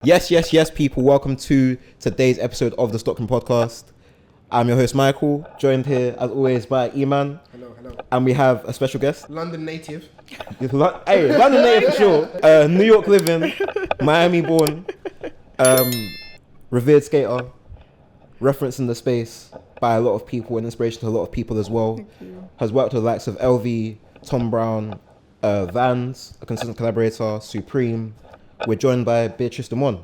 Yes, people. Welcome to today's episode of the Stockroom podcast. I'm your host, Michael, joined here, as always, by Eman. Hello. And we have a special guest. London native. Hey, London native for sure. New York living, Miami born, revered skater, referenced in the space by a lot of people and inspiration to a lot of people as well. Has worked with the likes of LV, Tom Brown, Vans, a consistent collaborator, Supreme. We're joined by Beatrice Domond.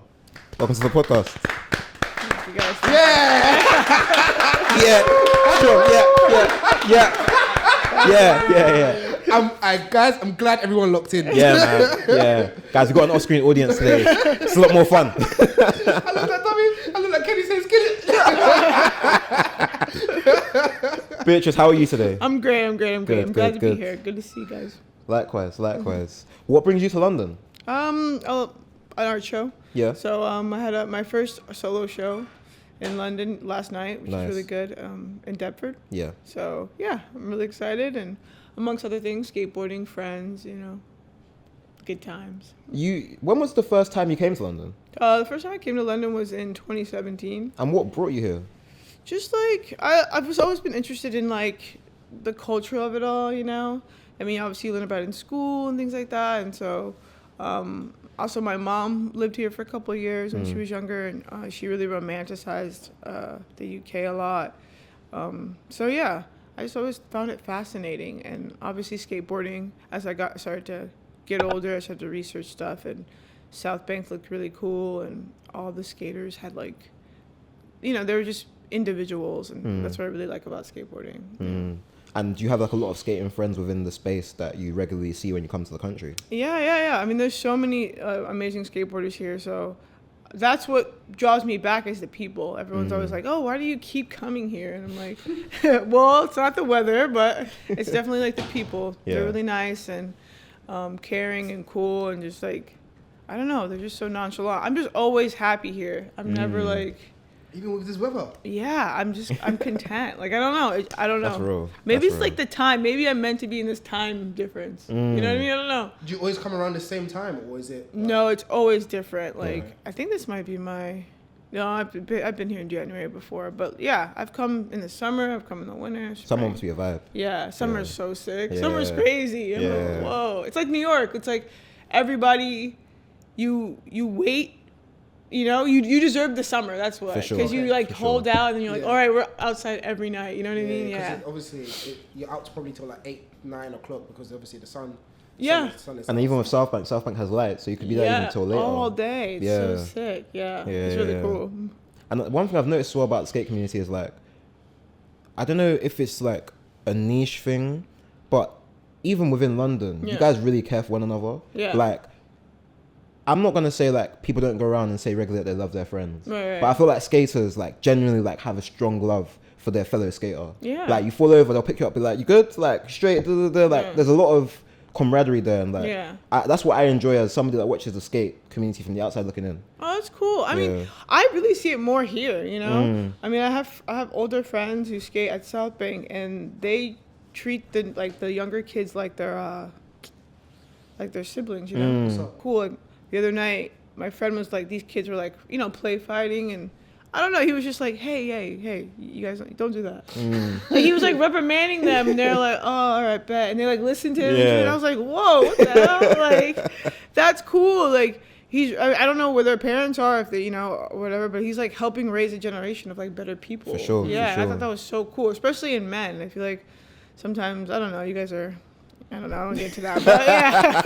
Welcome to the podcast. Thank you guys. Yeah. Guys, I'm glad everyone locked in. Yeah, man. Yeah. Guys, we've got an off-screen audience today. It's a lot more fun. I look like Kenny says, get it. Beatrice, how are you today? I'm great. I'm Good, glad to good. be here. Good to see you guys. Likewise. What brings you to London? An art show. Yeah. So I had my first solo show in London last night, which is really good, in Deptford. Yeah. So yeah, I'm really excited, and amongst other things, skateboarding, friends, good times. When was the first time you came to London? The first time I came to London was in 2017. And what brought you here? Just I've always been interested in the culture of it all, I mean, obviously you learn about it in school and things like that, and so also my mom lived here for a couple of years when she was younger, and she really romanticized the UK a lot. So yeah, I just always found it fascinating, and obviously skateboarding, as I started to get older, I started to research stuff, and South Bank looked really cool, and all the skaters had they were just individuals, and that's what I really like about skateboarding. And do you have a lot of skating friends within the space that you regularly see when you come to the country? Yeah. I mean, there's so many amazing skateboarders here, so that's what draws me back is the people. Everyone's always like, oh, why do you keep coming here? And I'm like, well, it's not the weather, but it's definitely the people. Yeah. They're really nice and caring and cool, and just I don't know, they're just so nonchalant. I'm just always happy here. I'm never even with this weather. Yeah, I'm content. I don't know. That's real. Maybe it's the time. Maybe I'm meant to be in this time difference. You know what I mean? I don't know. Do you always come around the same time, or is it? No, it's always different. I think this might be No, I've been here in January before, but yeah, I've come in the summer. I've come in the winter. Spring. Summer must be a vibe. Yeah, summer's so sick. Yeah. Summer's crazy. I'm like, whoa. It's like New York. It's like everybody, you wait. You deserve the summer. That's what. Because you hold out, and you're all right, we're outside every night. You know what I mean? Yeah. Obviously, you're out probably till 8, 9 o'clock because obviously the sun. Yeah. Sun is and even with South Bank has light, so you could be there even until later. All day. It's so sick. Yeah. It's really cool. And one thing I've noticed as well about the skate community is I don't know if it's a niche thing, but even within London, you guys really care for one another. Yeah. I'm not gonna say people don't go around and say regularly that they love their friends, right. but I feel skaters genuinely have a strong love for their fellow skater. Yeah. You fall over, they'll pick you up, be like, you good? Straight. There's a lot of camaraderie there, and that's what I enjoy as somebody that watches the skate community from the outside looking in. Oh, that's cool. I mean, I really see it more here. I mean, I have older friends who skate at South Bank, and they treat the younger kids like their siblings. So cool. The other night, my friend was these kids were play fighting, and I don't know, he was just hey, you guys don't do that. He was reprimanding them, and they're like, oh, all right, bet. And they listened to him, and I was like, whoa, what the hell? That's cool. I don't know where their parents are, if they, whatever, but he's helping raise a generation of I sure. I thought that was so cool, especially in men. I feel sometimes, I don't know, you guys are, I don't know, I don't get into that, but yeah.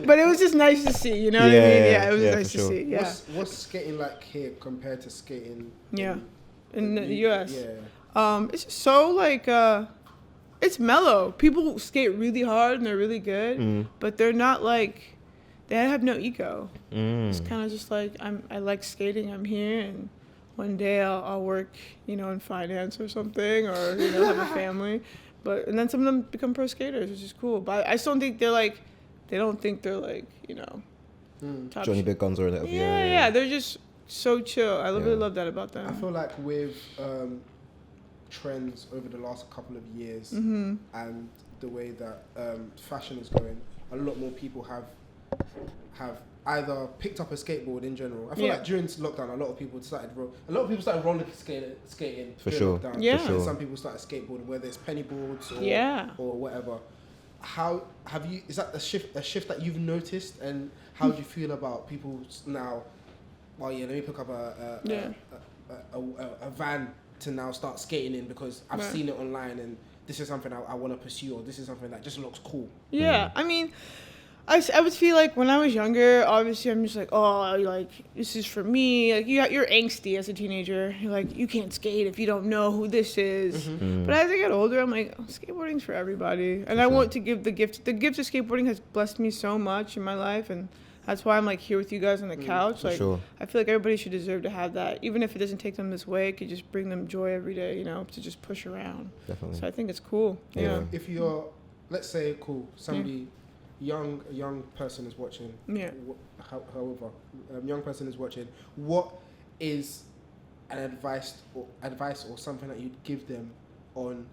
But it was just nice to see, you know what I mean? Yeah, it was nice to see, yeah. What's skating like here compared to skating in the US? Yeah. It's just so it's mellow. People skate really hard and they're really good, but they're not they have no ego. It's kind of just I like skating, I'm here, and one day I'll work, in finance or something, or, have a family. And then some of them become pro skaters, which is cool. But I still don't think they don't think they're top Johnny Big Guns or whatever. Yeah, they're just so chill. I really love that about them. I feel with trends over the last couple of years and the way that fashion is going, a lot more people have either picked up a skateboard in general. I feel like during lockdown, a lot of people started roller skating For during sure. lockdown. Yeah. For sure. And some people started skateboarding, whether it's penny boards or whatever. How have you? Is that a shift that you've noticed, and how do you feel about people now? Well, let me pick up a van to now start skating in because I've seen it online and this is something I want to pursue, or this is something that just looks cool. Yeah, I mean, I would feel like when I was younger, obviously I'm just like, oh, like, this is for me. Like, you're angsty as a teenager. You're like, you can't skate if you don't know who this is. Mm-hmm. But as I get older, I'm like, skateboarding's for everybody. And I want to give the gift. The gift of skateboarding has blessed me so much in my life, and that's why I'm like here with you guys on the couch. Like, I feel like everybody should deserve to have that. Even if it doesn't take them this way, it could just bring them joy every day, to just push around. Definitely. So I think it's cool. Yeah. If you're, let's say, somebody, a young person is watching. Yeah. However, young person is watching. What is an advice or something that you'd give them on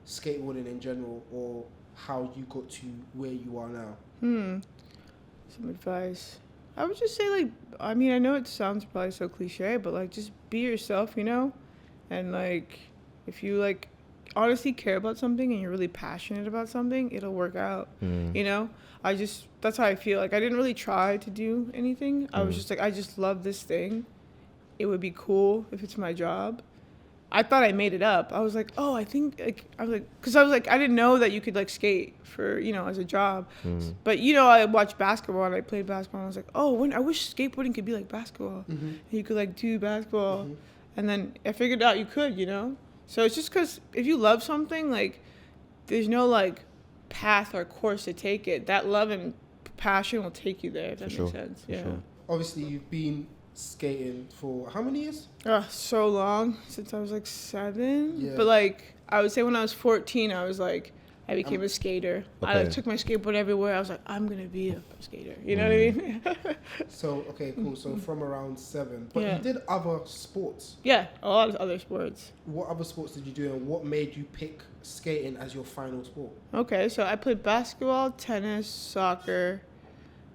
skateboarding in general, or how you got to where you are now? Some advice. I would just say, like, I mean, I know it sounds probably so cliche, but, like, just be yourself, And, like, if you, like, honestly care about something and you're really passionate about something, it'll work out, that's how I feel. Like, I didn't really try to do anything. I was just like, I just love this thing. It would be cool if it's my job. I thought I made it up. I was like, oh, I think, like, because I didn't know that you could, like, skate for, as a job. But, I watched basketball and I played basketball and I was like, oh, I wish skateboarding could be like basketball. And you could, like, do basketball. And then I figured out you could, So it's just because if you love something, like, there's no, like, path or course to take it. That love and passion will take you there, if that makes sense. Yeah. Sure. Obviously, you've been skating for how many years? So long, since I was like 7. Yeah. But like I would say when I was 14, I was like, I became a skater. Okay. I like took my skateboard everywhere. I was like, I'm gonna be a skater. You know what I mean? So okay, cool. So from around 7, but you did other sports. Yeah, a lot of other sports. What other sports did you do, and what made you pick skating as your final sport? Okay, so I played basketball, tennis, soccer.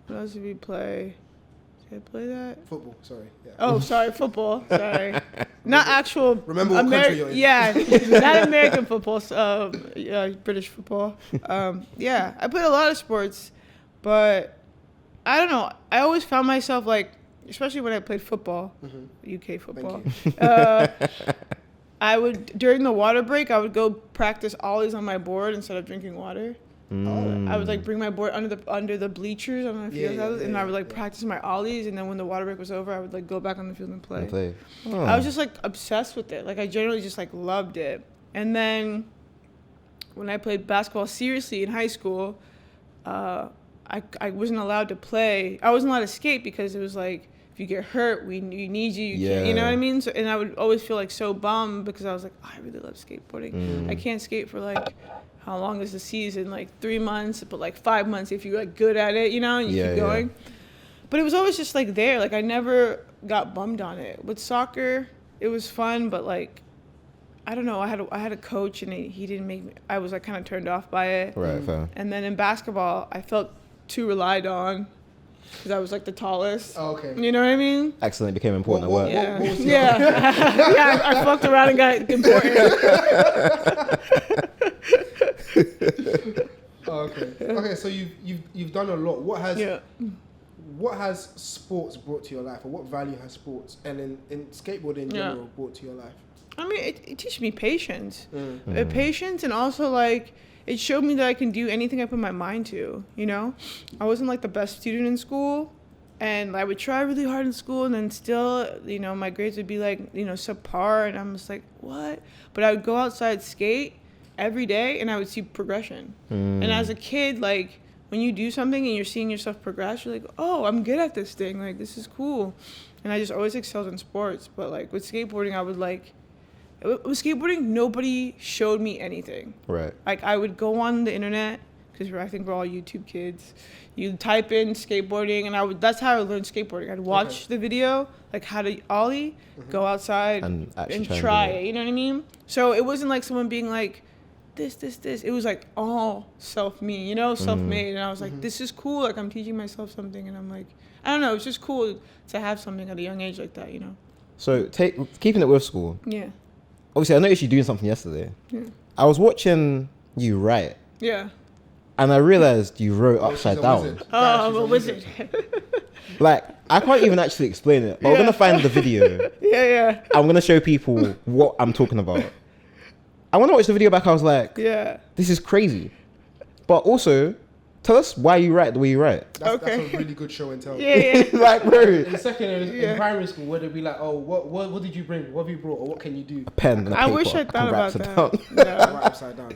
What else did we play? Did I play that? Football, sorry. Yeah. Oh, sorry, football. Sorry. Not actual. Remember what country you're in. Yeah, not American football, British football. Yeah, I played a lot of sports, but I don't know. I always found myself like, especially when I played football, UK football. I would, during the water break, I would go practice ollies on my board instead of drinking water. I would like bring my board under the bleachers on the field, and I would like practice my ollies, and then when the water break was over, I would like go back on the field and play. I was just like obsessed with it. Like I generally just like loved it. And then when I played basketball seriously in high school, I wasn't allowed to play. I wasn't allowed to skate because it was like, if you get hurt, we need you. You can't, you know what I mean? So, and I would always feel like so bummed because I was like, oh, I really love skateboarding. I can't skate for like, how long is the season? Like 3 months, but like 5 months if you're like good at it, and you keep going. But it was always just like there. Like I never got bummed on it. With soccer, it was fun, but like, I don't know. I had a coach and he didn't make me. I was like kind of turned off by it. Right. Fair. And then in basketball, I felt too relied on because I was like the tallest. Oh, okay. You know what I mean? Accidentally became important at work. Yeah. What was Yeah. I fucked around and got important. Okay, so you've done a lot. What has sports brought to your life, or what value has sports and in skateboarding in general brought to your life? I mean, it teaches me patience. Patience, and also like it showed me that I can do anything I put my mind to. I wasn't like the best student in school, and I would try really hard in school, and then still, my grades would be like, subpar, and I'm just like, what? But I would go outside, skate every day, and I would see progression. And as a kid, like when you do something and you're seeing yourself progress, you're like, oh, I'm good at this thing. Like this is cool. And I just always excelled in sports. But like with skateboarding, I would like, with skateboarding, nobody showed me anything. Right. Like I would go on the internet, because I think we're all YouTube kids. You type in skateboarding, and that's how I learned skateboarding. I'd watch the video, like how to ollie, go outside and try it. You know what I mean? So it wasn't like someone being like, this. It was like all self-made, and I was like, this is cool. Like I'm teaching myself something, and I'm like, I don't know. It's just cool to have something at a young age like that, you know. So keeping it with school. Yeah. Obviously, I noticed you doing something yesterday. Yeah. I was watching you write. Yeah. And I realized you wrote upside down. Wizard. Oh, I'm a wizard. Like, I can't even actually explain it. But we're going to find the video. Yeah. I'm going to show people what I'm talking about. I want to watch the video back. I was like, Yeah. this is crazy. But also, tell us why you write the way you write. That's a really good show and tell. Yeah. Like, bro. In in primary school, where they'd be like, oh, what did you bring? What have you brought? Or what can you do? A pen and a paper. I wish I thought about can that. write upside No. Right upside down.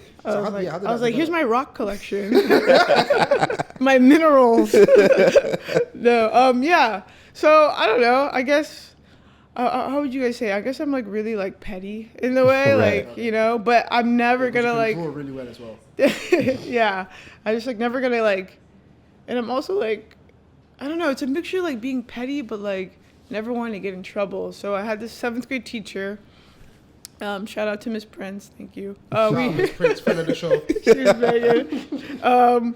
I was like, here's my rock collection. My minerals. No, yeah. So, I don't know. I guess, how would you guys say? I guess I'm like really like petty in a way, Right. like, you know, but I'm never gonna you like, draw really well as well. yeah. I just like never gonna like, and I'm also like, I don't know, it's a mixture of like being petty, but like never wanting to get in trouble. So I had this 7th grade teacher. Shout out to Miss Prince, thank you. Shout out Miss Prince, friend of the show. She was very good.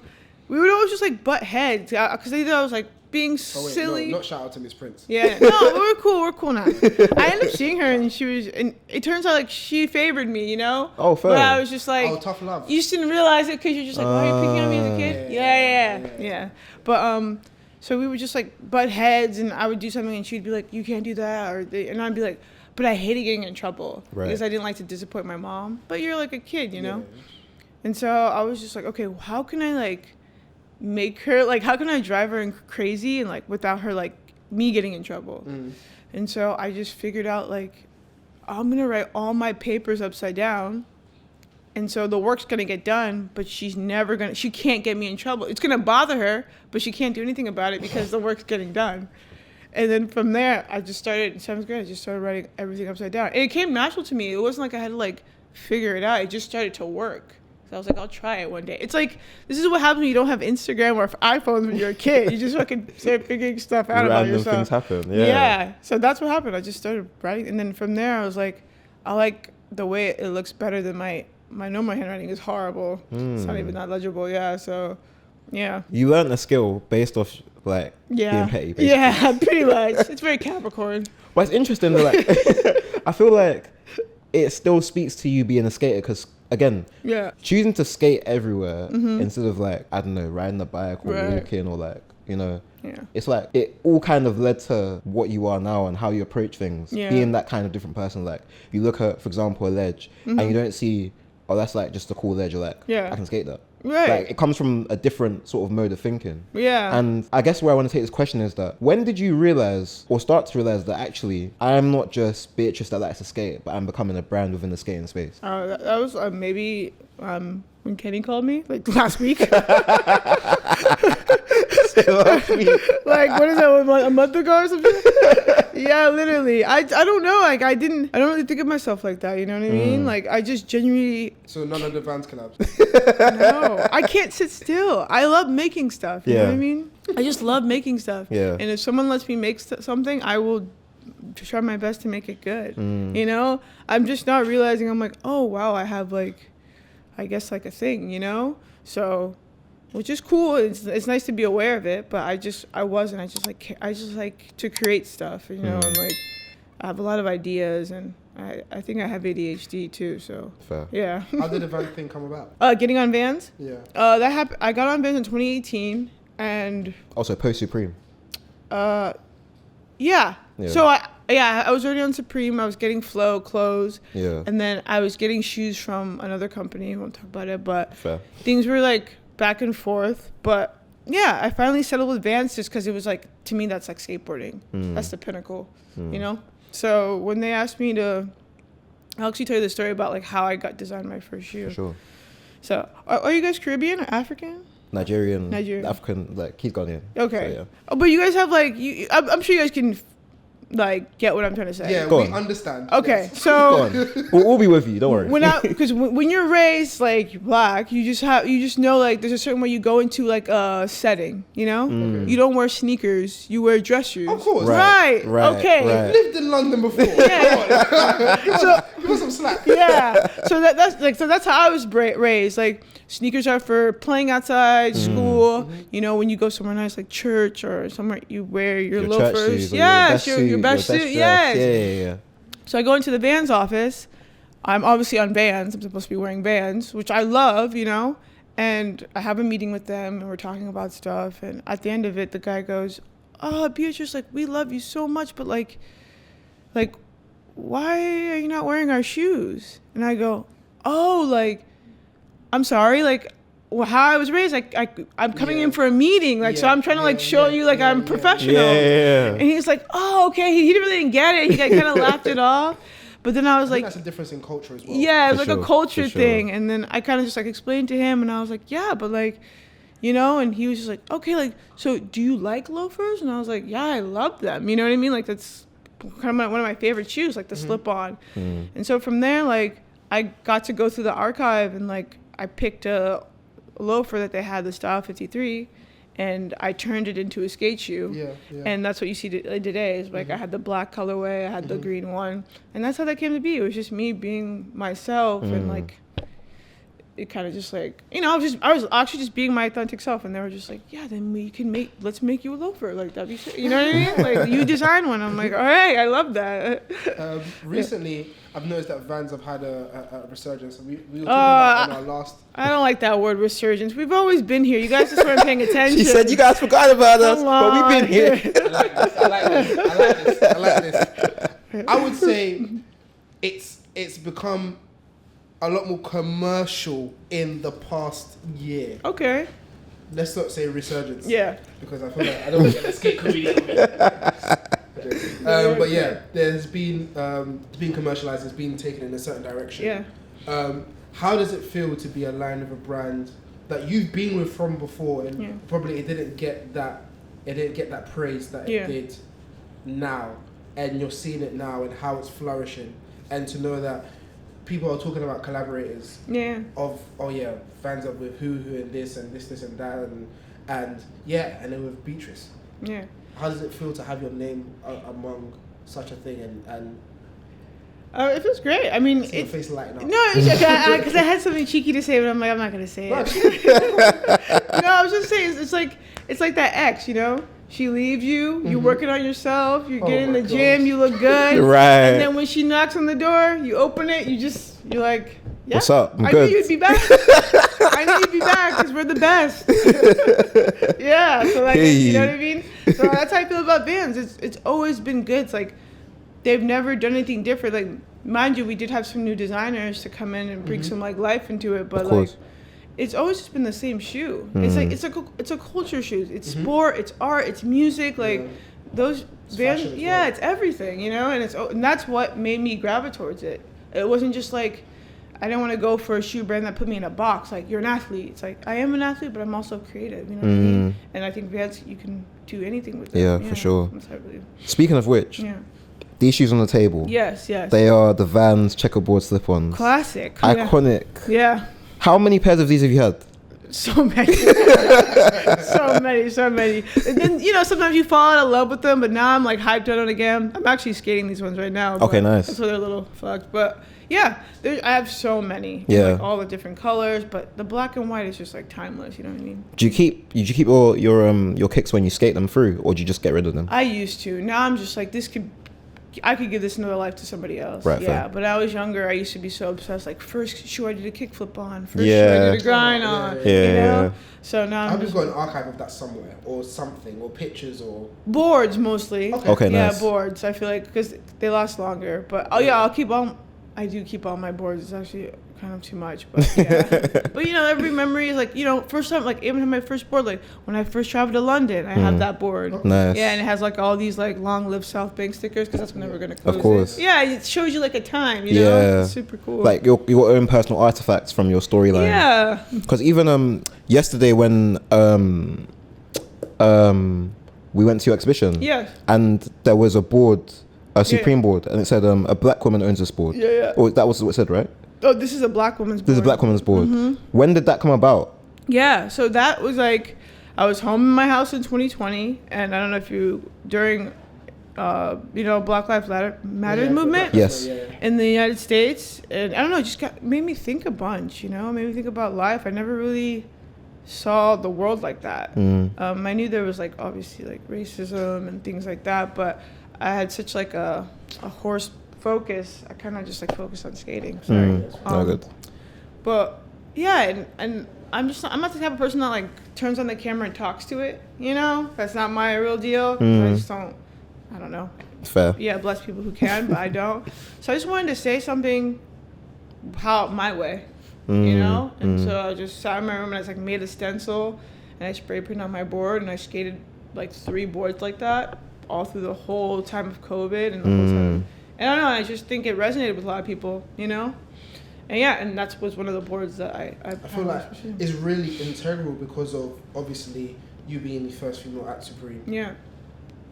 We would always just like butt heads because they thought I was like being silly. No, not shout out to Miss Prince. Yeah, no, we're cool now. I ended up seeing her and it turns out like she favored me, you know? Oh, fair. But I was just like, tough love. you just didn't realize it because you're just like, why are you picking on me as a kid? Yeah. But so we would just like butt heads and I would do something and she'd be like, you can't do that, and I'd be like, but I hated getting in trouble because I didn't like to disappoint my mom. But you're like a kid, you know? Yeah. And so I was just like, okay, well, how can I like make her like, how can I drive her crazy and like without her like me getting in trouble? And so I just figured out like I'm gonna write all my papers upside down, and so the work's gonna get done, but she can't get me in trouble. It's gonna bother her, but she can't do anything about it because the work's getting done. And then from there, I just started in 7th grade. I just started writing everything upside down, and it came natural to me. It wasn't like I had to like figure it out. It just started to work. So I was like, I'll try it one day. It's like, this is what happens when you don't have Instagram or iPhones when you're a kid. You just fucking start figuring stuff out about yourself. Random things happen, Yeah. So that's what happened. I just started writing. And then from there, I was like, I like the way it looks better than my normal handwriting is horrible. It's not even that legible. Yeah. So, yeah. You learned a skill based off, like, being petty, basically. Yeah, pretty much. It's very Capricorn. But it's interesting that, like, I feel like it still speaks to you being a skater because, again, choosing to skate everywhere instead of like, I don't know, riding a bike or walking or like, you know, it's like it all kind of led to what you are now and how you approach things, being that kind of different person. Like you look at, for example, a ledge and you don't see, oh, that's like just a cool ledge. You're like, I can skate that. Right. Like it comes from a different sort of mode of thinking. Yeah. And I guess where I want to take this question is that when did you realize or start to realize that actually I am not just Beatrice that likes to skate, but I'm becoming a brand within the skating space? That was maybe when Kenny called me like last week. Like what is that, like a month ago or something? Yeah, literally. I don't know, like I don't really think of myself like that, you know what I mean? Like I just genuinely. So none of the Vans collabs? No, I can't sit still. I love making stuff, you know what I mean? I just love making stuff. And if someone lets me make something, I will try my best to make it good. You know, I'm just not realizing, I'm like, oh wow, I have like, I guess like a thing, you know? So, which is cool. It's nice to be aware of it, but I just like to create stuff, you know, and like I have a lot of ideas, and I think I have ADHD too, so. Fair. Yeah. How did the Vans thing come about? Getting on Vans? Yeah. That happened. I got on Vans in 2018, and. Also post Supreme. Yeah. So I was already on Supreme. I was getting Flow clothes. Yeah. And then I was getting shoes from another company. I won't talk about it, but things were like back and forth. But yeah, I finally settled with Vans just because it was like, to me, that's like skateboarding. That's the pinnacle, you know? So when they asked me to, I'll actually tell you the story about like how I got designed my first shoe. Sure. So are you guys Caribbean or African? Nigerian, African, like he's Ghanaian. Okay. So, Oh, but you guys have like, I'm sure you guys can like get what I'm trying to say. Yeah, we understand. Okay, yes. so we'll be with you. Don't worry. Because when you're raised like black, you just know like there's a certain way you go into like a setting. You know, you don't wear sneakers, you wear dress shoes. Of course. Right. Okay. I've lived in London before. Yeah. So give us some slack. Yeah. So that's how I was raised. Like, sneakers are for playing outside, school. Mm-hmm. You know, when you go somewhere nice like church or somewhere, you wear your Church loafers. shoes or Yes, your your best suit. dress. Yes. Yeah. So I go into the Vans office. I'm obviously on Vans. I'm supposed to be wearing Vans, which I love, you know. And I have a meeting with them, and we're talking about stuff. And at the end of it, the guy goes, "Oh, Beatrice, like, we love you so much, but like, why are you not wearing our shoes?" And I go, "Oh, like, I'm sorry, like, well, how I was raised, like, I'm coming in for a meeting, like, so I'm trying to like show you like I'm professional." Yeah. And he's like, "Oh, okay." He really didn't get it. He kind of laughed it off. But then I was like, that's a difference in culture as well. yeah, it's For like sure, a culture for sure. thing. And then I kind of just like explained to him, and I was like, yeah, but like, you know, and he was just like, okay, like, so do you like loafers? And I was like, yeah, I love them. You know what I mean? Like, that's kind of one of my favorite shoes, like the slip on. And so from there, like, I got to go through the archive, and like, I picked a loafer that they had, the Style 53, and I turned it into a skate shoe. Yeah. And that's what you see today. Is like I had the black colorway, I had the green one, and that's how that came to be. It was just me being myself, and like it kind of just like, you know, I was actually just being my authentic self, and they were just like, yeah, then let's make you a loafer, like that'd be sick. You know what I mean? Like, you design one. I'm like, all right, I love that. Recently, I've noticed that Vans have had a resurgence. We were talking about on our last. I don't like that word, resurgence. We've always been here. You guys just weren't paying attention. She said you guys forgot about us, but we've been here. I like this. I would say it's become a lot more commercial in the past year. Okay. Let's not say resurgence. Yeah. Because I feel like I don't want to get the skate comedian. But yeah, there's been commercialized. It's been taken in a certain direction. Yeah. How does it feel to be aligned with a brand that you've been with from before, and probably it didn't get that praise that it did now, and you're seeing it now and how it's flourishing, and to know that people are talking about collaborators of fans up with who and this and that and then with Beatrice. Yeah. How does it feel to have your name among such a thing and it feels great. I mean, your face lighting up? No, because I had something cheeky to say, but I'm like, I'm not gonna say it. No, I was just saying, it's like that ex, you know. She leaves you, you're working on yourself, you get in the gym, you look good. Right. And then when she knocks on the door, you open it, you're like, yeah, what's up? I knew you'd be back. I knew you'd be back because we're the best. Yeah, so like, you know what I mean? So that's how I feel about Vans. It's always been good. It's like, they've never done anything different. Like, mind you, we did have some new designers to come in and bring some like life into it, but like, it's always just been the same shoe. It's like it's a culture shoe. It's sport. It's art. It's music. Like those Vans. Yeah, it's everything. You know, and that's what made me gravitate towards it. It wasn't just like I didn't want to go for a shoe brand that put me in a box. Like, you're an athlete. It's like, I am an athlete, but I'm also creative. You know what I mean? And I think Vans, you can do anything with them. Yeah, for sure. That's what I believe. Speaking of which, these shoes on the table. Yes. They are the Vans checkerboard slip-ons. Classic. Iconic. Yeah. How many pairs of these have you had? So many. so many. And then, you know, sometimes you fall out of love with them, but now I'm like hyped on it again. I'm actually skating these ones right now. Okay, nice. That's why they're a little fucked. But yeah, I have so many. Yeah. Like, all the different colors, but the black and white is just like timeless, you know what I mean? Do you keep your kicks when you skate them through, or do you just get rid of them? I used to. Now I'm just like, I could give this another life to somebody else. Right, yeah, fair. but I was younger. I used to be so obsessed. Like, first shoe I did a kickflip on. First shoe I did a grind on. Yeah. You know? So now I've just got an archive of that somewhere, or something, or pictures, or boards mostly. Okay, yeah, nice. Boards. I feel like because they last longer. But I'll keep all. I do keep all my boards. It's actually kind of too much, but yeah. But you know, every memory is like, you know, first time, like even my first board, like when I first traveled to London, I have that board. Nice. Yeah, and it has like all these like long live South Bank stickers because that's when they were gonna close. Of course. It. Yeah, it shows you like a time. You know, it's super cool. Like your own personal artifacts from your storyline. Yeah. Because even yesterday when we went to your exhibition. Yeah. And there was a board. A Supreme board, and it said a black woman owns this board. Yeah. Or that was what it said, right? Oh, this is a black woman's board. This is a black woman's board. When did that come about? Yeah, so that was like, I was home in my house in 2020, and I don't know if Black Lives Matter movement Yes. in the United States. And I don't know, it just made me think a bunch, made me think about life. I never really saw the world like that. I knew there was like obviously like racism and things like that, but I had such like a horse focus. I kind of just like focused on skating. Sorry. Good. But yeah, and I'm not the type of person that like turns on the camera and talks to it. That's not my real deal. I just don't. I don't know. Fair. Yeah, bless people who can, but I don't. So I just wanted to say something my way, And so I just sat in my room and I just like made a stencil and I spray painted on my board and I skated like 3 boards like that all through the whole time of COVID and the whole time. And I don't know, I just think it resonated with a lot of people, And yeah, and that was one of the boards that I feel like it's really integral because of obviously you being the first female at Supreme. Yeah.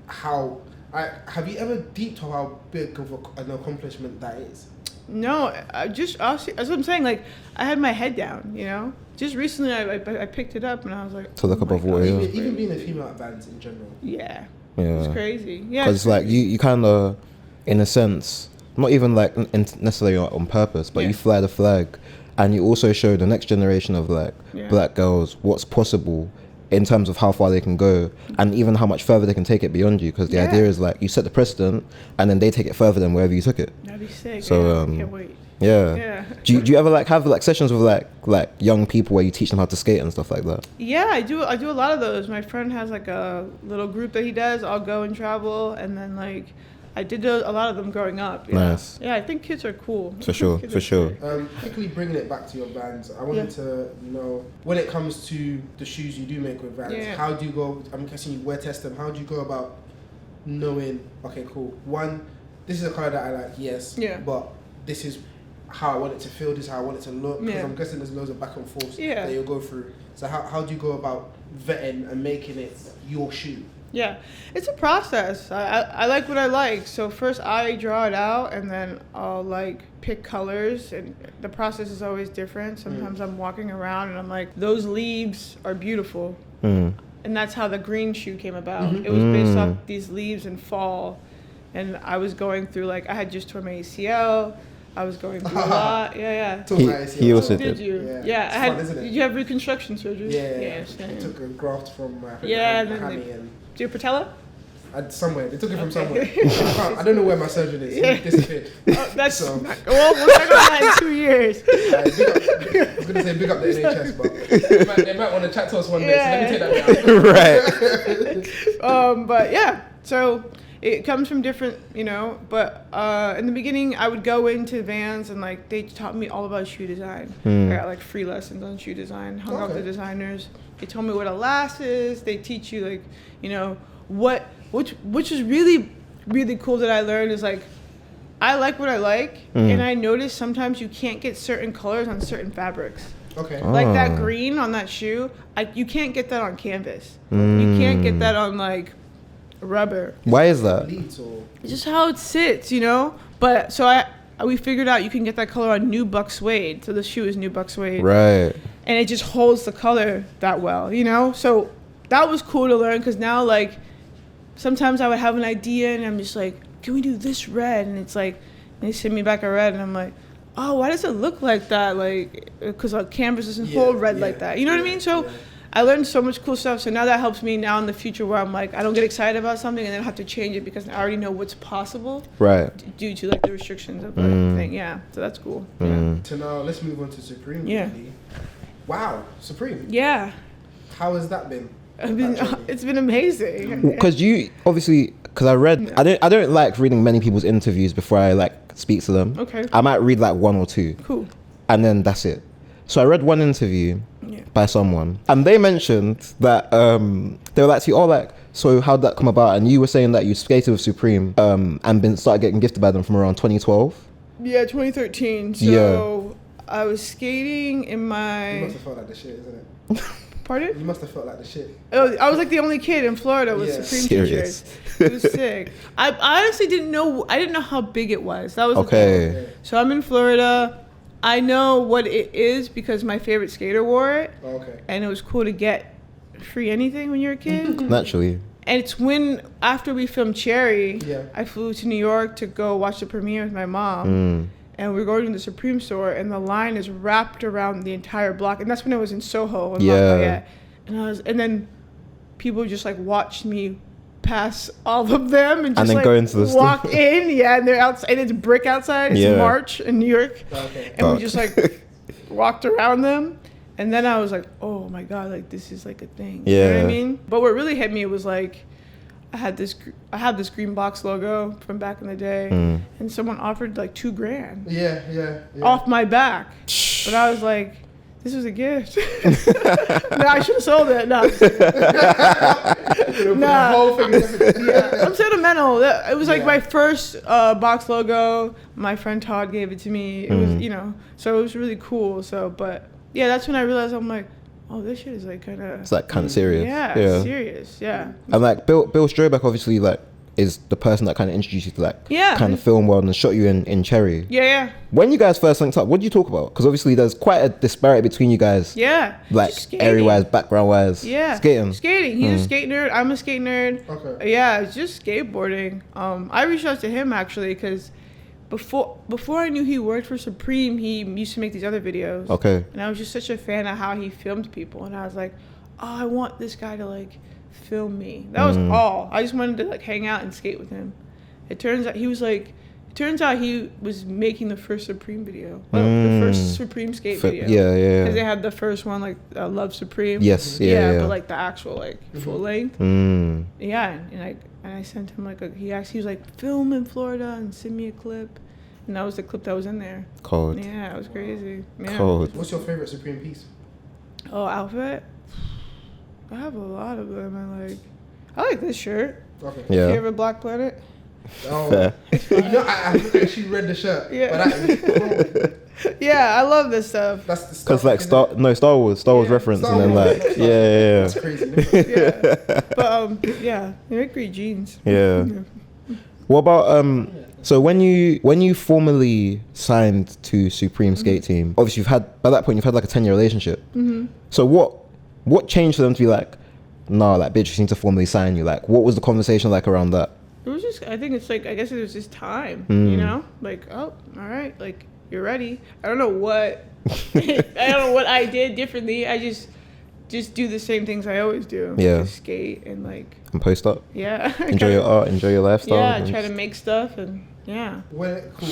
Have you ever deeped on how big of an accomplishment that is? No, that's what I'm saying. Like, I had my head down, Just recently, I picked it up and I was like, to look above water. Even being a female at Vans in general. Yeah. It's crazy. Yeah. Because it's like you kind of, in a sense, not even like necessarily on purpose, but you fly the flag, and you also show the next generation of like black girls what's possible in terms of how far they can go and even how much further they can take it beyond you, because the idea is like you set the precedent and then they take it further than wherever you took it. That'd be sick. So I can't wait. Yeah. Do you ever like have like sessions with like young people where you teach them how to skate and stuff like that? Yeah, I do a lot of those. My friend has like a little group that he does. I'll go and travel, and then like I did a lot of them growing up. Nice. Yeah, I think kids are cool. For sure. Quickly bringing it back to your Vans, I wanted to know, when it comes to the shoes you do make with Vans, how do you go, I'm guessing you wear test them, how do you go about knowing, okay, cool, one, this is a color that I like, yes, but this is how I want it to feel, this is how I want it to look, because I'm guessing there's loads of back and forth that you'll go through. So how do you go about vetting and making it your shoe? Yeah, it's a process. I like what I like. So first I draw it out and then I'll like pick colors, and the process is always different. Sometimes I'm walking around and I'm like, those leaves are beautiful. And that's how the green shoe came about. It was based off these leaves in fall. And I was going through like, I had just torn my ACL. I was going through a lot. He also did. You? Yeah. I had. Did you have reconstruction surgery? Yeah. I took a graft from my hammy and. Do you patella? Somewhere. They took it from somewhere. I don't know where my surgeon is. He disappeared. That's we'll check on that in 2 years. I was going to say big up the NHS, but they might want to chat to us one day, so let me take that down. Right. But yeah, so it comes from different, but in the beginning I would go into Vans and like they taught me all about shoe design. I got like free lessons on shoe design, hung out with the designers. They told me what a lass is. They teach you like, which is really, really cool that I learned is like, I like what I like, and I noticed sometimes you can't get certain colors on certain fabrics. Okay. Like that green on that shoe, you can't get that on canvas. You can't get that on like rubber. Why is that? It's just how it sits, But so we figured out you can get that color on nubuck suede. So the shoe is nubuck suede. Right. And it just holds the color that well, So that was cool to learn, because now like sometimes I would have an idea and I'm just like, can we do this red? And it's like, they send me back a red and I'm like, oh, why does it look like that? Like, because canvas doesn't hold red like that. You know what I mean? So I learned so much cool stuff. So now that helps me now in the future where I'm like, I don't get excited about something and then I have to change it because I already know what's possible. Right. Due to like the restrictions of the thing. Yeah. So that's cool. Yeah. So now let's move on to Supreme. Yeah. Wow. Supreme. Yeah. How has that been? It's been amazing. Because you obviously, because I read, I don't like reading many people's interviews before I like speak to them. Okay. I might read like 1 or 2. Cool. And then that's it. So I read one interview by someone, and they mentioned that they were like to you, oh, like, so how'd that come about? And you were saying that you skated with Supreme and started getting gifted by them from around 2012. Yeah, 2013. So I was skating in my. You must have felt like the shit, isn't it? Pardon? You must have felt like the shit. Oh, I was like the only kid in Florida with Supreme t-shirts. It was sick. I honestly didn't know. I didn't know how big it was. That was okay. The thing. So I'm in Florida. I know what it is because my favorite skater wore it. Okay. And it was cool to get free anything when you're a kid. Naturally. And it's when, after we filmed Cherry, Yeah. I flew to New York to go watch the premiere with my mom. And we're going to the Supreme store, and the line is wrapped around the entire block. And that's when it was in Soho. In Lafayette. And then people just like watched me pass all of them and just then like go into the walk store. in. Yeah, and they're outside. And it's brick outside. It's March in New York. Okay. And we just like walked around them. And then I was like, oh my God, like this is like a thing. You know what I mean? But what really hit me was like, I had this green box logo from back in the day, and someone offered like $2,000 Yeah. off my back. But I was like, this was a gift. No, I should have sold it. No. The whole thing is I'm sentimental. It was like my first box logo. My friend Todd gave it to me. It was, you know, so it was really cool. So, but yeah, that's when I realized I'm like, oh, this shit is like kind of. It's like kind of serious. Yeah, serious. Yeah. And like Bill Strobeck obviously like is the person that kind of introduced you to like kind of film world and shot you in Cherry. Yeah. When you guys first linked up, what did you talk about? Because obviously there's quite a disparity between you guys. Yeah. Like area-wise, background-wise. Yeah. Skating. He's a skate nerd. I'm a skate nerd. Okay. Yeah, it's just skateboarding. I reached out to him actually because before I knew he worked for Supreme, he used to make these other videos. Okay. And I was just such a fan of how he filmed people, and I was like, oh, I want this guy to like film me. That was all. I just wanted to like hang out and skate with him. It turns out he was making the first Supreme video. The first Supreme skate video. Yeah. Because they had the first one, like Love Supreme. Yes, yeah. But like the actual like full length. Yeah, and I sent him like he was like, film in Florida and send me a clip. And that was the clip that was in there. Cold. Yeah, it was crazy. Yeah. Cold. What's your favorite Supreme piece? Oh, outfit? I have a lot of them. I like this shirt. Okay. Yeah. You ever Black Planet? Oh, Fair. you know, I actually read the shirt. Yeah. But Yeah, I love this stuff. that's the stuff. Because like Star Wars reference, Star and then Wars, like yeah. That's crazy. Yeah. But yeah, they make great jeans. Yeah. What about so when you formally signed to Supreme Skate Team, obviously by that point you've had like a 10-year relationship. So what changed for them to be like, nah, like Beatrice need to formally sign you? Like what was the conversation like around that? It was just, I think it's like, I guess it was just time, you know? Like, oh, all right, like, you're ready. I don't know what, I did differently. I just do the same things I always do. Yeah. Just skate and like. And post up. Yeah. Enjoy your art, enjoy your lifestyle. Yeah, try to make stuff and yeah. Well, cool.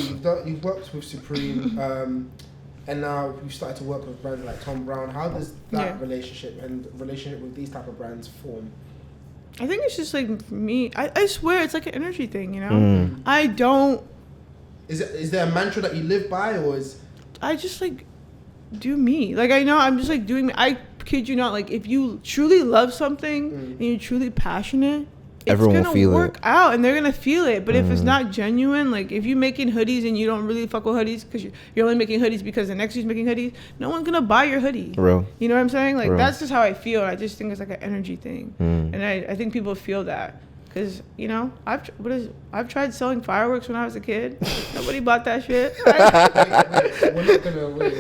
You've worked with Supreme, and now you've started to work with brands like Tom Brown. How does that relationship with these type of brands form? I think it's just like for me. I swear it's like an energy thing, you know. I don't. Is there a mantra that you live by, or is? I just like do me. Like I know I'm just like doing me. I kid you not. Like if you truly love something and you're truly passionate, everyone it's will feel gonna work out and they're gonna feel it. But if it's Mm. not genuine, like if you're making hoodies and you don't really fuck with hoodies because you're only making hoodies because the next dude's making hoodies, no one's gonna buy your hoodie. Real. You know what I'm saying? Like Real. that's just how I feel. I just think it's like an energy thing, Mm. and I think people feel that. Cause you know I've tried selling fireworks when I was a kid. Nobody bought that shit. We're not gonna wait.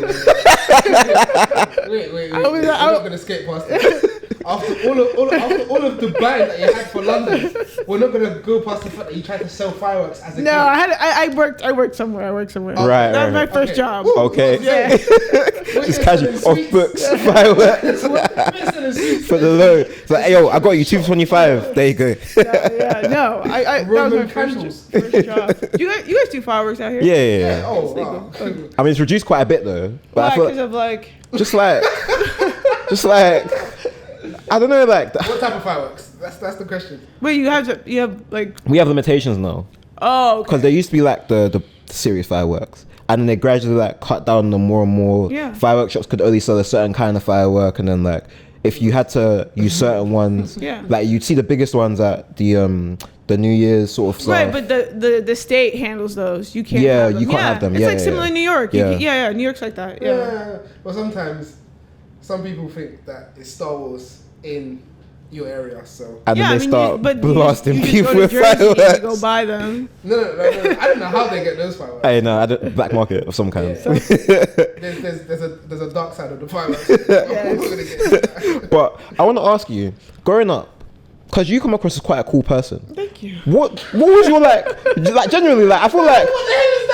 We're not gonna skate past it. After all of the buying that you had for London, we're not gonna go past the fact that you tried to sell fireworks as a kid. No, I worked somewhere. Right, That was my first Okay. job. Okay. Yeah. Just casual off books, fireworks for the low. It's like, hey yo, I got you 225. There you go. Yeah, no, I that was Roman my candles. first job. You guys do fireworks out here? Yeah. Oh, wow. I mean, it's reduced quite a bit though. But Why? I feel Because of like. just like I don't know, like What type of fireworks? That's the question. Wait, you have like. we have limitations now Oh. Okay. because there used to be like the serious fireworks, and then they gradually like cut down the more and more. Yeah. Firework shops could only sell a certain kind of firework, and then like if you had to use certain ones, Yeah. like you'd see the biggest ones at the New Year's sort of stuff. Right, but the state handles those. You can't. Yeah, have them. you can't have them. It's Yeah, like yeah, similar yeah. in New York. Yeah. Yeah, New York's like that. Yeah. Yeah. Well, sometimes some people think that it's Star Wars in your area, so. And Yeah, then I they mean, start blasting you just people go to with Jersey and you fireworks. go buy them. No. I don't know how they get those fireworks. Hey, no, I don't, black market of some kind. Yeah. There's a dark side of the fireworks. I'm not gonna get into that. But I want to ask you, growing up, because you come across as quite a cool person. Thank you. What was your like genuinely, like, I feel like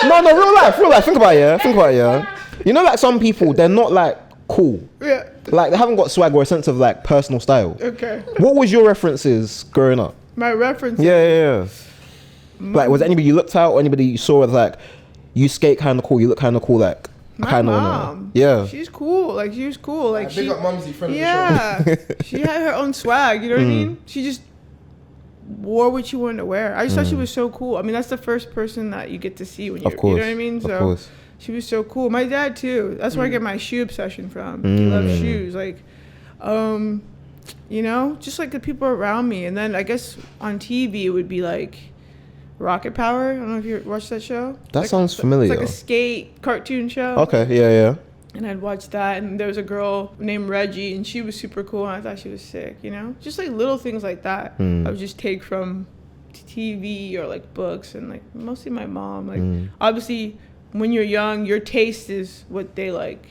no, real life, think about it, yeah. You know, like, some people, they're not like cool. Yeah. Like, they haven't got swag or a sense of like personal style. Okay. What was your references growing up? My reference. Yeah. Like, was there anybody you looked at or anybody you saw as like, you skate kind of cool, you look kind of cool, like, My kind of mom. Yeah. She's cool. Like, she was cool. Like, Big up Mumsy, friend yeah. of the show. She had her own swag. You know what I mean? She just wore what she wanted to wear. I just thought she was so cool. I mean, that's the first person that you get to see when you're, you know what I mean? So of course. she was so cool. My dad too. That's where I get my shoe obsession from. He loves shoes. Like, you know, just like the people around me. And then I guess on TV it would be like Rocket Power. I don't know if you watched that show. That sounds familiar. It's like a skate cartoon show. Okay, yeah. And I'd watch that, and there was a girl named Reggie, and she was super cool, and I thought she was sick, you know? Just like little things like that I would just take from TV or like books, and like mostly my mom. Like obviously when you're young, your taste is what they like.